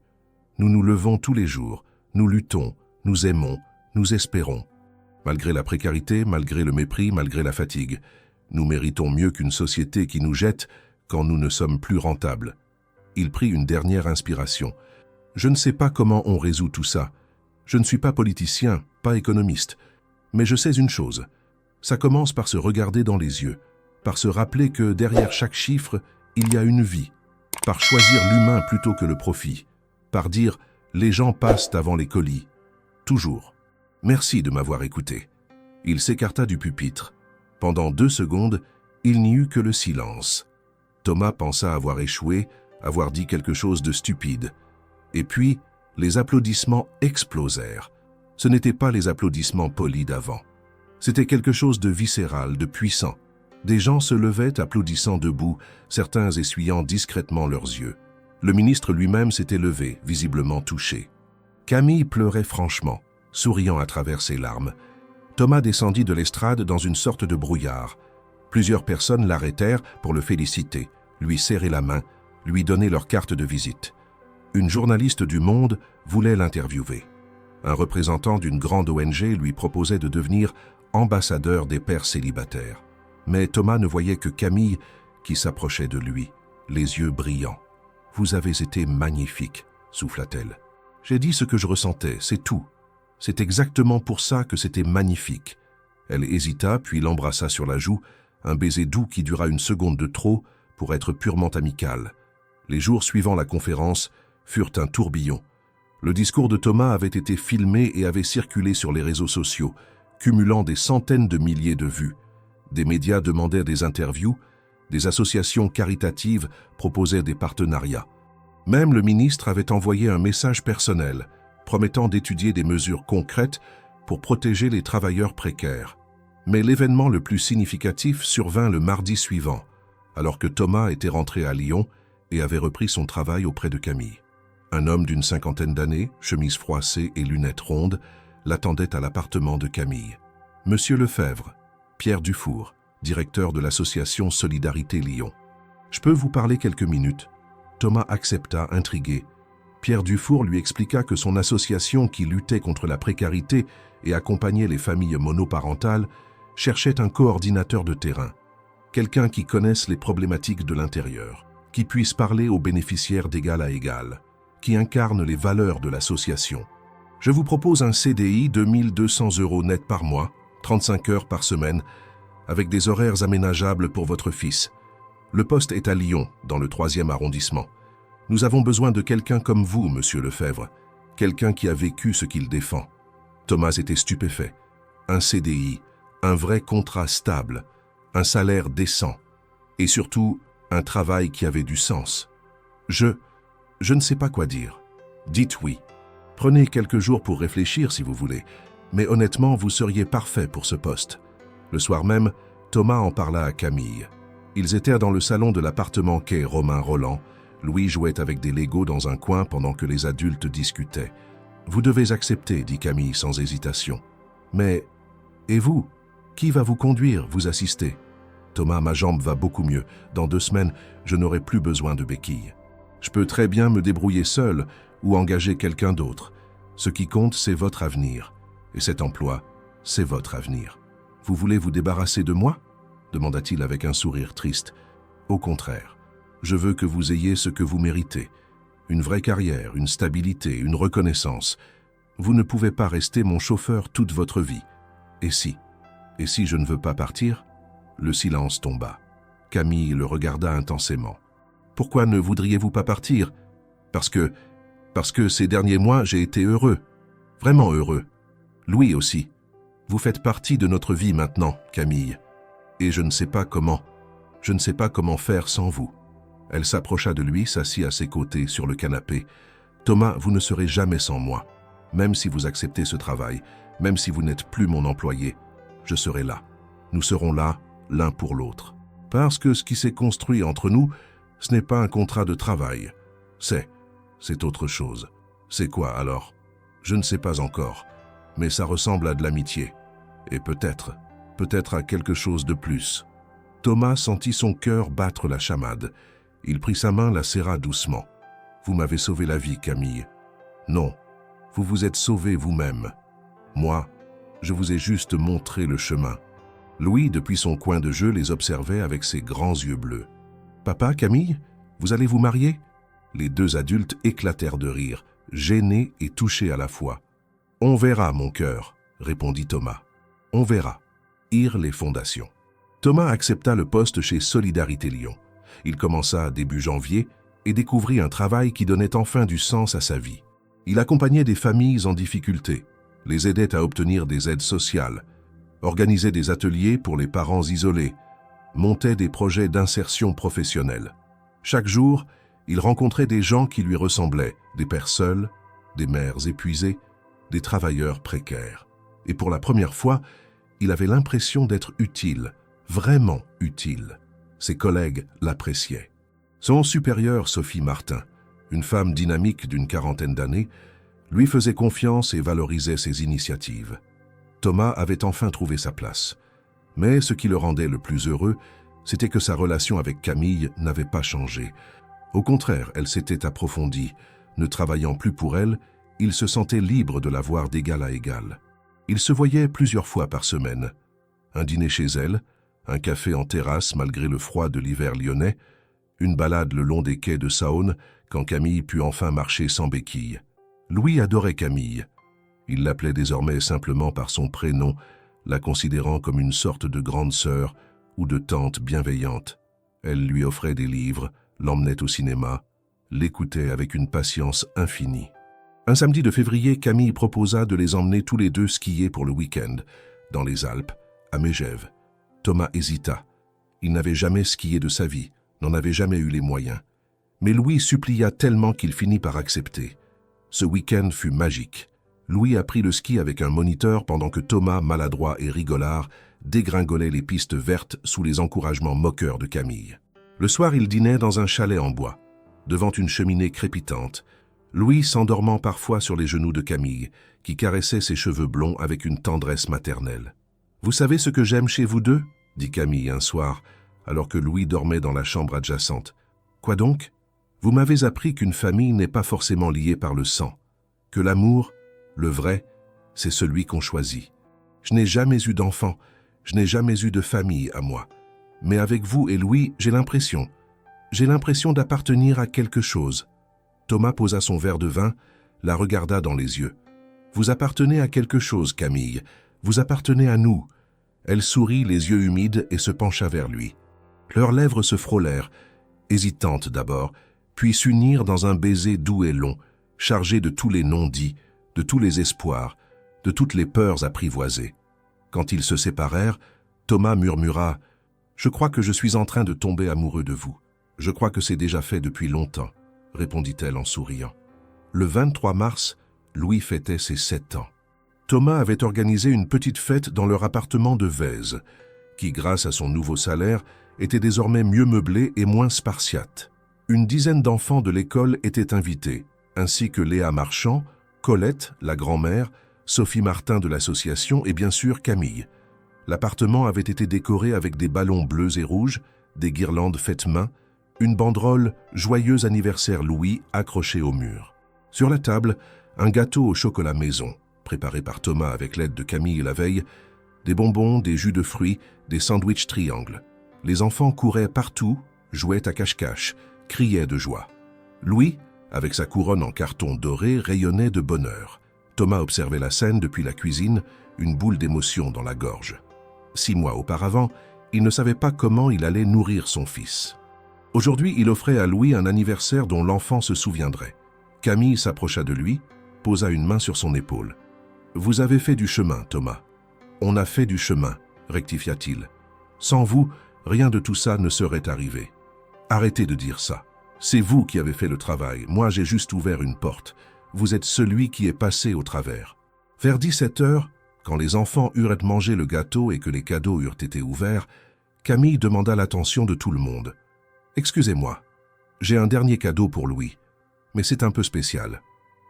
Nous nous levons tous les jours, nous luttons, nous aimons, nous espérons. Malgré la précarité, malgré le mépris, malgré la fatigue, nous méritons mieux qu'une société qui nous jette quand nous ne sommes plus rentables. Il prit une dernière inspiration. Je ne sais pas comment on résout tout ça. Je ne suis pas politicien, pas économiste. Mais je sais une chose. Ça commence par se regarder dans les yeux, par se rappeler que derrière chaque chiffre, il y a une vie, par choisir l'humain plutôt que le profit, par dire « les gens passent avant les colis ». Toujours. Merci de m'avoir écouté. Il s'écarta du pupitre. Pendant 2 secondes, il n'y eut que le silence. Thomas pensa avoir échoué, avoir dit quelque chose de stupide. Et puis, les applaudissements explosèrent. Ce n'étaient pas les applaudissements polis d'avant. C'était quelque chose de viscéral, de puissant. Des gens se levaient applaudissant debout, certains essuyant discrètement leurs yeux. Le ministre lui-même s'était levé, visiblement touché. Camille pleurait franchement, souriant à travers ses larmes. Thomas descendit de l'estrade dans une sorte de brouillard. Plusieurs personnes l'arrêtèrent pour le féliciter, lui serrer la main, lui donner leur carte de visite. Une journaliste du Monde voulait l'interviewer. Un représentant d'une grande ONG lui proposait de devenir ambassadeur des pères célibataires. Mais Thomas ne voyait que Camille qui s'approchait de lui, les yeux brillants. « Vous avez été magnifique », souffla-t-elle. « J'ai dit ce que je ressentais, c'est tout. C'est exactement pour ça que c'était magnifique. » Elle hésita, puis l'embrassa sur la joue, un baiser doux qui dura une seconde de trop pour être purement amical. Les jours suivant la conférence furent un tourbillon. Le discours de Thomas avait été filmé et avait circulé sur les réseaux sociaux, cumulant des centaines de milliers de vues. Des médias demandaient des interviews, des associations caritatives proposaient des partenariats. Même le ministre avait envoyé un message personnel, promettant d'étudier des mesures concrètes pour protéger les travailleurs précaires. Mais l'événement le plus significatif survint le mardi suivant, alors que Thomas était rentré à Lyon et avait repris son travail auprès de Camille. Un homme d'une 50aine d'années, chemise froissée et lunettes rondes, l'attendait à l'appartement de Camille. « Monsieur Lefebvre, Pierre Dufour, directeur de l'association Solidarité Lyon. Je peux vous parler quelques minutes ?» Thomas accepta, intrigué. Pierre Dufour lui expliqua que son association qui luttait contre la précarité et accompagnait les familles monoparentales cherchait un coordinateur de terrain, quelqu'un qui connaisse les problématiques de l'intérieur, qui puisse parler aux bénéficiaires d'égal à égal, qui incarne les valeurs de l'association. « Je vous propose un CDI de 1 200 € net par mois, 35 heures par semaine, avec des horaires aménageables pour votre fils. Le poste est à Lyon, dans le 3e arrondissement. Nous avons besoin de quelqu'un comme vous, monsieur Lefebvre, quelqu'un qui a vécu ce qu'il défend. » Thomas était stupéfait. Un CDI, un vrai contrat stable, un salaire décent, et surtout un travail qui avait du sens. Je ne sais pas quoi dire. Dites oui. Prenez quelques jours pour réfléchir si vous voulez, mais honnêtement, vous seriez parfait pour ce poste. Le soir même, Thomas en parla à Camille. Ils étaient dans le salon de l'appartement quai Romain Roland. Louis jouait avec des Legos dans un coin pendant que les adultes discutaient. « Vous devez accepter, dit Camille sans hésitation. Mais, et vous, qui va vous conduire, vous assister ?» Thomas, ma jambe va beaucoup mieux. Dans 2 semaines, je n'aurai plus besoin de béquilles. Je peux très bien me débrouiller seul ou engager quelqu'un d'autre. Ce qui compte, c'est votre avenir. Et cet emploi, c'est votre avenir. Vous voulez vous débarrasser de moi ? Demanda-t-il avec un sourire triste. Au contraire, je veux que vous ayez ce que vous méritez. Une vraie carrière, une stabilité, une reconnaissance. Vous ne pouvez pas rester mon chauffeur toute votre vie. Et si je ne veux pas partir ? Le silence tomba. Camille le regarda intensément. Pourquoi ne voudriez-vous pas partir ? Parce que ces derniers mois, j'ai été heureux. Vraiment heureux. Louis aussi. Vous faites partie de notre vie maintenant, Camille. Et je ne sais pas comment. Je ne sais pas comment faire sans vous. Elle s'approcha de lui, s'assit à ses côtés sur le canapé. Thomas, vous ne serez jamais sans moi. Même si vous acceptez ce travail, même si vous n'êtes plus mon employé, je serai là. Nous serons là, l'un pour l'autre. Parce que ce qui s'est construit entre nous, ce n'est pas un contrat de travail. C'est autre chose. C'est quoi alors ? Je ne sais pas encore, mais ça ressemble à de l'amitié. Et peut-être à quelque chose de plus. Thomas sentit son cœur battre la chamade. Il prit sa main, la serra doucement. Vous m'avez sauvé la vie, Camille. Non, vous vous êtes sauvé vous-même. Moi, je vous ai juste montré le chemin. Louis, depuis son coin de jeu, les observait avec ses grands yeux bleus. Papa, Camille, vous allez vous marier ? Les 2 adultes éclatèrent de rire, gênés et touchés à la fois. On verra, mon cœur, répondit Thomas. On verra. Irent les fondations. Thomas accepta le poste chez Solidarité Lyon. Il commença début janvier et découvrit un travail qui donnait enfin du sens à sa vie. Il accompagnait des familles en difficulté, les aidait à obtenir des aides sociales, organisait des ateliers pour les parents isolés, montait des projets d'insertion professionnelle. Chaque jour, il rencontrait des gens qui lui ressemblaient, des pères seuls, des mères épuisées, des travailleurs précaires. Et pour la première fois, il avait l'impression d'être utile, vraiment utile. Ses collègues l'appréciaient. Son supérieur, Sophie Martin, une femme dynamique d'une 40aine d'années, lui faisait confiance et valorisait ses initiatives. Thomas avait enfin trouvé sa place. Mais ce qui le rendait le plus heureux, c'était que sa relation avec Camille n'avait pas changé. Au contraire, elle s'était approfondie. Ne travaillant plus pour elle, il se sentait libre de la voir d'égal à égal. Ils se voyaient plusieurs fois par semaine. Un dîner chez elle, un café en terrasse malgré le froid de l'hiver lyonnais, une balade le long des quais de Saône quand Camille put enfin marcher sans béquille. Louis adorait Camille. Il l'appelait désormais simplement par son prénom, la considérant comme une sorte de grande sœur ou de tante bienveillante. Elle lui offrait des livres, l'emmenait au cinéma, l'écoutait avec une patience infinie. Un samedi de février, Camille proposa de les emmener tous les 2 skier pour le week-end, dans les Alpes, à Megève. Thomas hésita. Il n'avait jamais skié de sa vie, n'en avait jamais eu les moyens. Mais Louis supplia tellement qu'il finit par accepter. Ce week-end fut magique. Louis apprit le ski avec un moniteur pendant que Thomas, maladroit et rigolard, dégringolait les pistes vertes sous les encouragements moqueurs de Camille. Le soir, il dînait dans un chalet en bois, devant une cheminée crépitante, Louis s'endormant parfois sur les genoux de Camille, qui caressait ses cheveux blonds avec une tendresse maternelle. « Vous savez ce que j'aime chez vous 2 ?» dit Camille un soir, alors que Louis dormait dans la chambre adjacente. « Quoi donc ? Vous m'avez appris qu'une famille n'est pas forcément liée par le sang, que l'amour, le vrai, c'est celui qu'on choisit. Je n'ai jamais eu d'enfant, je n'ai jamais eu de famille à moi. Mais avec vous et Louis, j'ai l'impression d'appartenir à quelque chose. » Thomas posa son verre de vin, la regarda dans les yeux. « Vous appartenez à quelque chose, Camille. Vous appartenez à nous. » Elle sourit, les yeux humides, et se pencha vers lui. Leurs lèvres se frôlèrent, hésitantes d'abord, puis s'unirent dans un baiser doux et long, chargé de tous les non-dits, de tous les espoirs, de toutes les peurs apprivoisées. Quand ils se séparèrent, Thomas murmura « Je crois que je suis en train de tomber amoureux de vous. Je crois que c'est déjà fait depuis longtemps. » répondit-elle en souriant. Le 23 mars, Louis fêtait ses 7 ans. Thomas avait organisé une petite fête dans leur appartement de Vèze, qui, grâce à son nouveau salaire, était désormais mieux meublé et moins spartiate. Une dizaine d'enfants de l'école étaient invités, ainsi que Léa Marchand, Colette, la grand-mère, Sophie Martin de l'association et bien sûr Camille. L'appartement avait été décoré avec des ballons bleus et rouges, des guirlandes faites main, une banderole « Joyeux anniversaire Louis » accrochée au mur. Sur la table, un gâteau au chocolat maison, préparé par Thomas avec l'aide de Camille la veille, des bonbons, des jus de fruits, des sandwichs triangles. Les enfants couraient partout, jouaient à cache-cache, criaient de joie. Louis, avec sa couronne en carton doré, rayonnait de bonheur. Thomas observait la scène depuis la cuisine, une boule d'émotion dans la gorge. 6 mois auparavant, il ne savait pas comment il allait nourrir son fils. Aujourd'hui, il offrait à Louis un anniversaire dont l'enfant se souviendrait. Camille s'approcha de lui, posa une main sur son épaule. « Vous avez fait du chemin, Thomas. »« On a fait du chemin, » rectifia-t-il. « Sans vous, rien de tout ça ne serait arrivé. Arrêtez de dire ça. C'est vous qui avez fait le travail, moi j'ai juste ouvert une porte. Vous êtes celui qui est passé au travers. » Vers 17 heures, quand les enfants eurent mangé le gâteau et que les cadeaux eurent été ouverts, Camille demanda l'attention de tout le monde. « Excusez-moi, j'ai un dernier cadeau pour Louis, mais c'est un peu spécial. »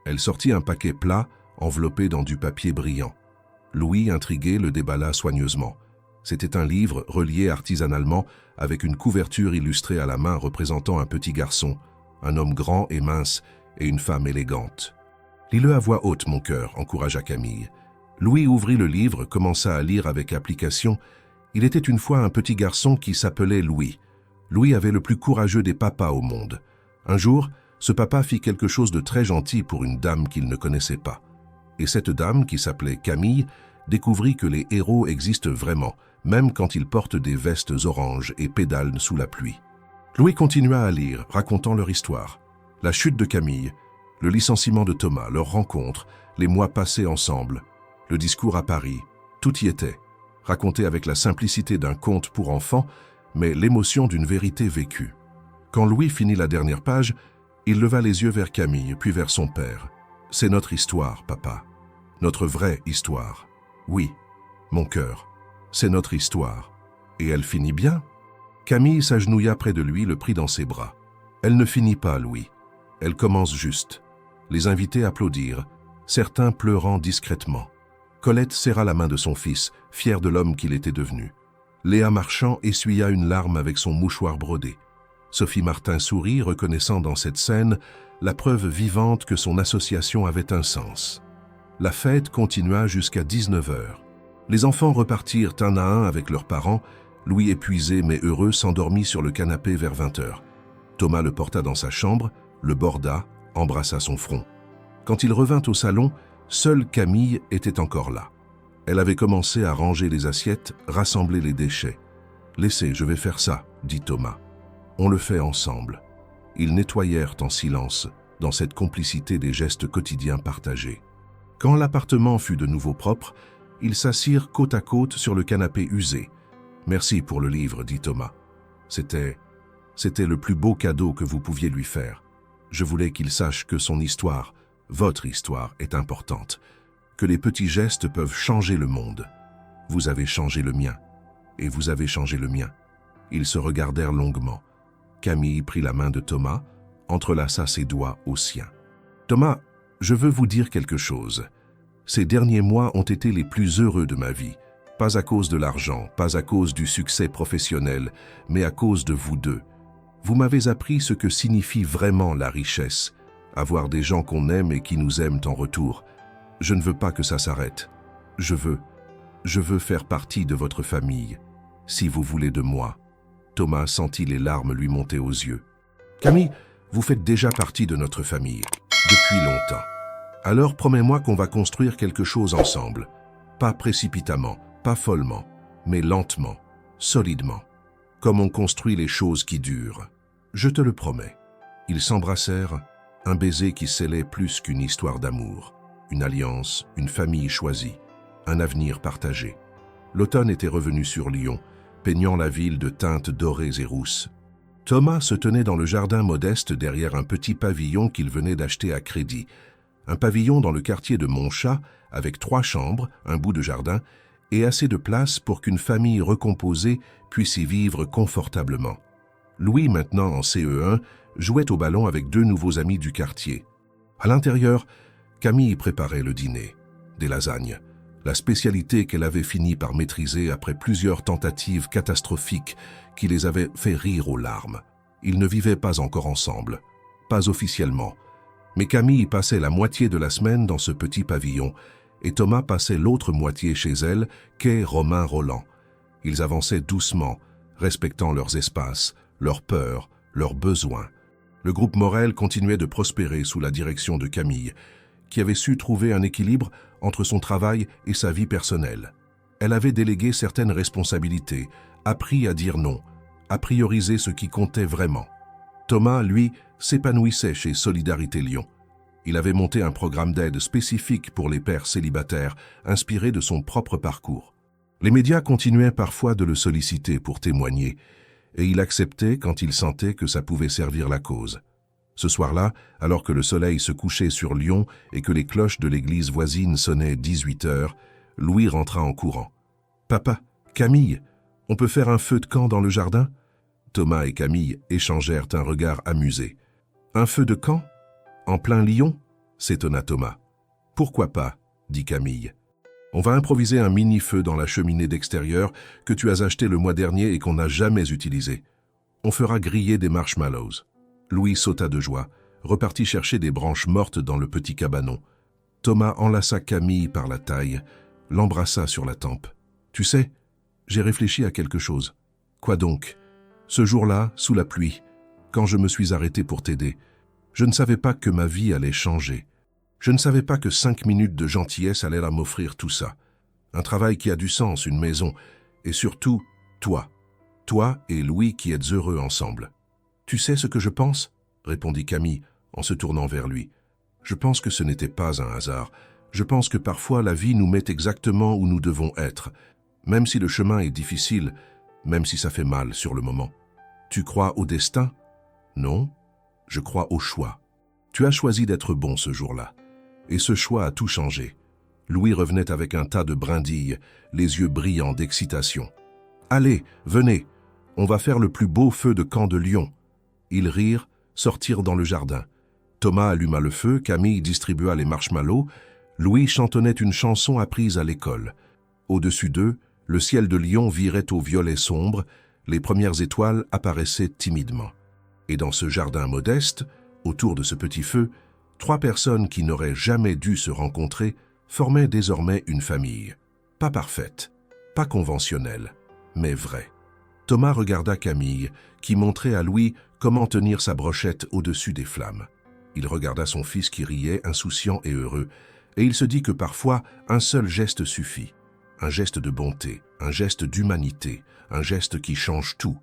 Elle sortit un paquet plat, enveloppé dans du papier brillant. Louis, intrigué, le déballa soigneusement. C'était un livre relié artisanalement avec une couverture illustrée à la main représentant un petit garçon, un homme grand et mince et une femme élégante. « Lis-le à voix haute, mon cœur, » encouragea Camille. Louis ouvrit le livre, commença à lire avec application. Il était une fois un petit garçon qui s'appelait Louis. Louis avait le plus courageux des papas au monde. Un jour, ce papa fit quelque chose de très gentil pour une dame qu'il ne connaissait pas. Et cette dame, qui s'appelait Camille, découvrit que les héros existent vraiment, même quand ils portent des vestes oranges et pédalent sous la pluie. Louis continua à lire, racontant leur histoire. La chute de Camille, le licenciement de Thomas, leur rencontre, les mois passés ensemble, le discours à Paris, tout y était, raconté avec la simplicité d'un conte pour enfants, mais l'émotion d'une vérité vécue. Quand Louis finit la dernière page, il leva les yeux vers Camille, puis vers son père. « C'est notre histoire, papa. Notre vraie histoire. Oui, mon cœur, c'est notre histoire. Et elle finit bien ?» Camille s'agenouilla près de lui, le prit dans ses bras. « Elle ne finit pas, Louis. Elle commence juste. » Les invités applaudirent, certains pleurant discrètement. Colette serra la main de son fils, fier de l'homme qu'il était devenu. Léa Marchand essuya une larme avec son mouchoir brodé. Sophie Martin sourit, reconnaissant dans cette scène la preuve vivante que son association avait un sens. La fête continua jusqu'à 19 heures. Les enfants repartirent un à un avec leurs parents. Louis, épuisé mais heureux, s'endormit sur le canapé vers 20 heures. Thomas le porta dans sa chambre, le borda, embrassa son front. Quand il revint au salon, seule Camille était encore là. Elle avait commencé à ranger les assiettes, rassembler les déchets. « Laissez, je vais faire ça », dit Thomas. « On le fait ensemble. » Ils nettoyèrent en silence, dans cette complicité des gestes quotidiens partagés. Quand l'appartement fut de nouveau propre, ils s'assirent côte à côte sur le canapé usé. « Merci pour le livre, » dit Thomas. « C'était le plus beau cadeau que vous pouviez lui faire. Je voulais qu'il sache que son histoire, votre histoire, est importante, que les petits gestes peuvent changer le monde. Vous avez changé le mien, et vous avez changé le mien. » Ils se regardèrent longuement. Camille prit la main de Thomas, entrelaça ses doigts aux siens. « Thomas, je veux vous dire quelque chose. Ces derniers mois ont été les plus heureux de ma vie, pas à cause de l'argent, pas à cause du succès professionnel, mais à cause de vous deux. Vous m'avez appris ce que signifie vraiment la richesse, avoir des gens qu'on aime et qui nous aiment en retour. Je ne veux pas que ça s'arrête. Je veux faire partie de votre famille, si vous voulez de moi. » Thomas sentit les larmes lui monter aux yeux. « Camille, vous faites déjà partie de notre famille, depuis longtemps. Alors promets-moi qu'on va construire quelque chose ensemble. Pas précipitamment, pas follement, mais lentement, solidement. Comme on construit les choses qui durent. Je te le promets. » Ils s'embrassèrent, un baiser qui scellait plus qu'une histoire d'amour. Une alliance, une famille choisie, un avenir partagé. L'automne était revenu sur Lyon, peignant la ville de teintes dorées et rousses. Thomas se tenait dans le jardin modeste derrière un petit pavillon qu'il venait d'acheter à crédit. Un pavillon dans le quartier de Montchat, avec 3 chambres, un bout de jardin, et assez de place pour qu'une famille recomposée puisse y vivre confortablement. Louis, maintenant en CE1, jouait au ballon avec 2 nouveaux amis du quartier. À l'intérieur, Camille préparait le dîner. Des lasagnes, la spécialité qu'elle avait fini par maîtriser après plusieurs tentatives catastrophiques qui les avaient fait rire aux larmes. Ils ne vivaient pas encore ensemble, pas officiellement, mais Camille passait la moitié de la semaine dans ce petit pavillon et Thomas passait l'autre moitié chez elle, quai Romain Rolland. Ils avançaient doucement, respectant leurs espaces, leurs peurs, leurs besoins. Le groupe Morel continuait de prospérer sous la direction de Camille, qui avait su trouver un équilibre entre son travail et sa vie personnelle. Elle avait délégué certaines responsabilités, appris à dire non, à prioriser ce qui comptait vraiment. Thomas, lui, s'épanouissait chez Solidarité Lyon. Il avait monté un programme d'aide spécifique pour les pères célibataires, inspiré de son propre parcours. Les médias continuaient parfois de le solliciter pour témoigner, et il acceptait quand il sentait que ça pouvait servir la cause. Ce soir-là, alors que le soleil se couchait sur Lyon et que les cloches de l'église voisine sonnaient 18 heures, Louis rentra en courant. « Papa, Camille, on peut faire un feu de camp dans le jardin ?» Thomas et Camille échangèrent un regard amusé. « Un feu de camp ? En plein Lyon ?» s'étonna Thomas. « Pourquoi pas ?» dit Camille. « On va improviser un mini-feu dans la cheminée d'extérieur que tu as acheté le mois dernier et qu'on n'a jamais utilisé. On fera griller des marshmallows. » Louis sauta de joie, repartit chercher des branches mortes dans le petit cabanon. Thomas enlaça Camille par la taille, l'embrassa sur la tempe. « Tu sais, j'ai réfléchi à quelque chose. »« Quoi donc ?» ?»« Ce jour-là, sous la pluie, quand je me suis arrêté pour t'aider, je ne savais pas que ma vie allait changer. Je ne savais pas que 5 minutes de gentillesse allaient à m'offrir tout ça. Un travail qui a du sens, une maison, et surtout, toi. Toi et Louis qui êtes heureux ensemble. « Tu sais ce que je pense ?» répondit Camille en se tournant vers lui. « Je pense que ce n'était pas un hasard. Je pense que parfois la vie nous met exactement où nous devons être, même si le chemin est difficile, même si ça fait mal sur le moment. Tu crois au destin ? Non, je crois au choix. Tu as choisi d'être bon ce jour-là. Et ce choix a tout changé. » Louis revenait avec un tas de brindilles, les yeux brillants d'excitation. « Allez, venez, on va faire le plus beau feu de camp de Lyon. » Ils rirent, sortirent dans le jardin. Thomas alluma le feu, Camille distribua les marshmallows, Louis chantonnait une chanson apprise à l'école. Au-dessus d'eux, le ciel de Lyon virait au violet sombre, les premières étoiles apparaissaient timidement. Et dans ce jardin modeste, autour de ce petit feu, 3 personnes qui n'auraient jamais dû se rencontrer formaient désormais une famille. Pas parfaite, pas conventionnelle, mais vraie. Thomas regarda Camille, qui montrait à Louis comment tenir sa brochette au-dessus des flammes. Il regarda son fils qui riait, insouciant et heureux, et il se dit que parfois un seul geste suffit. Un geste de bonté, un geste d'humanité, un geste qui change tout.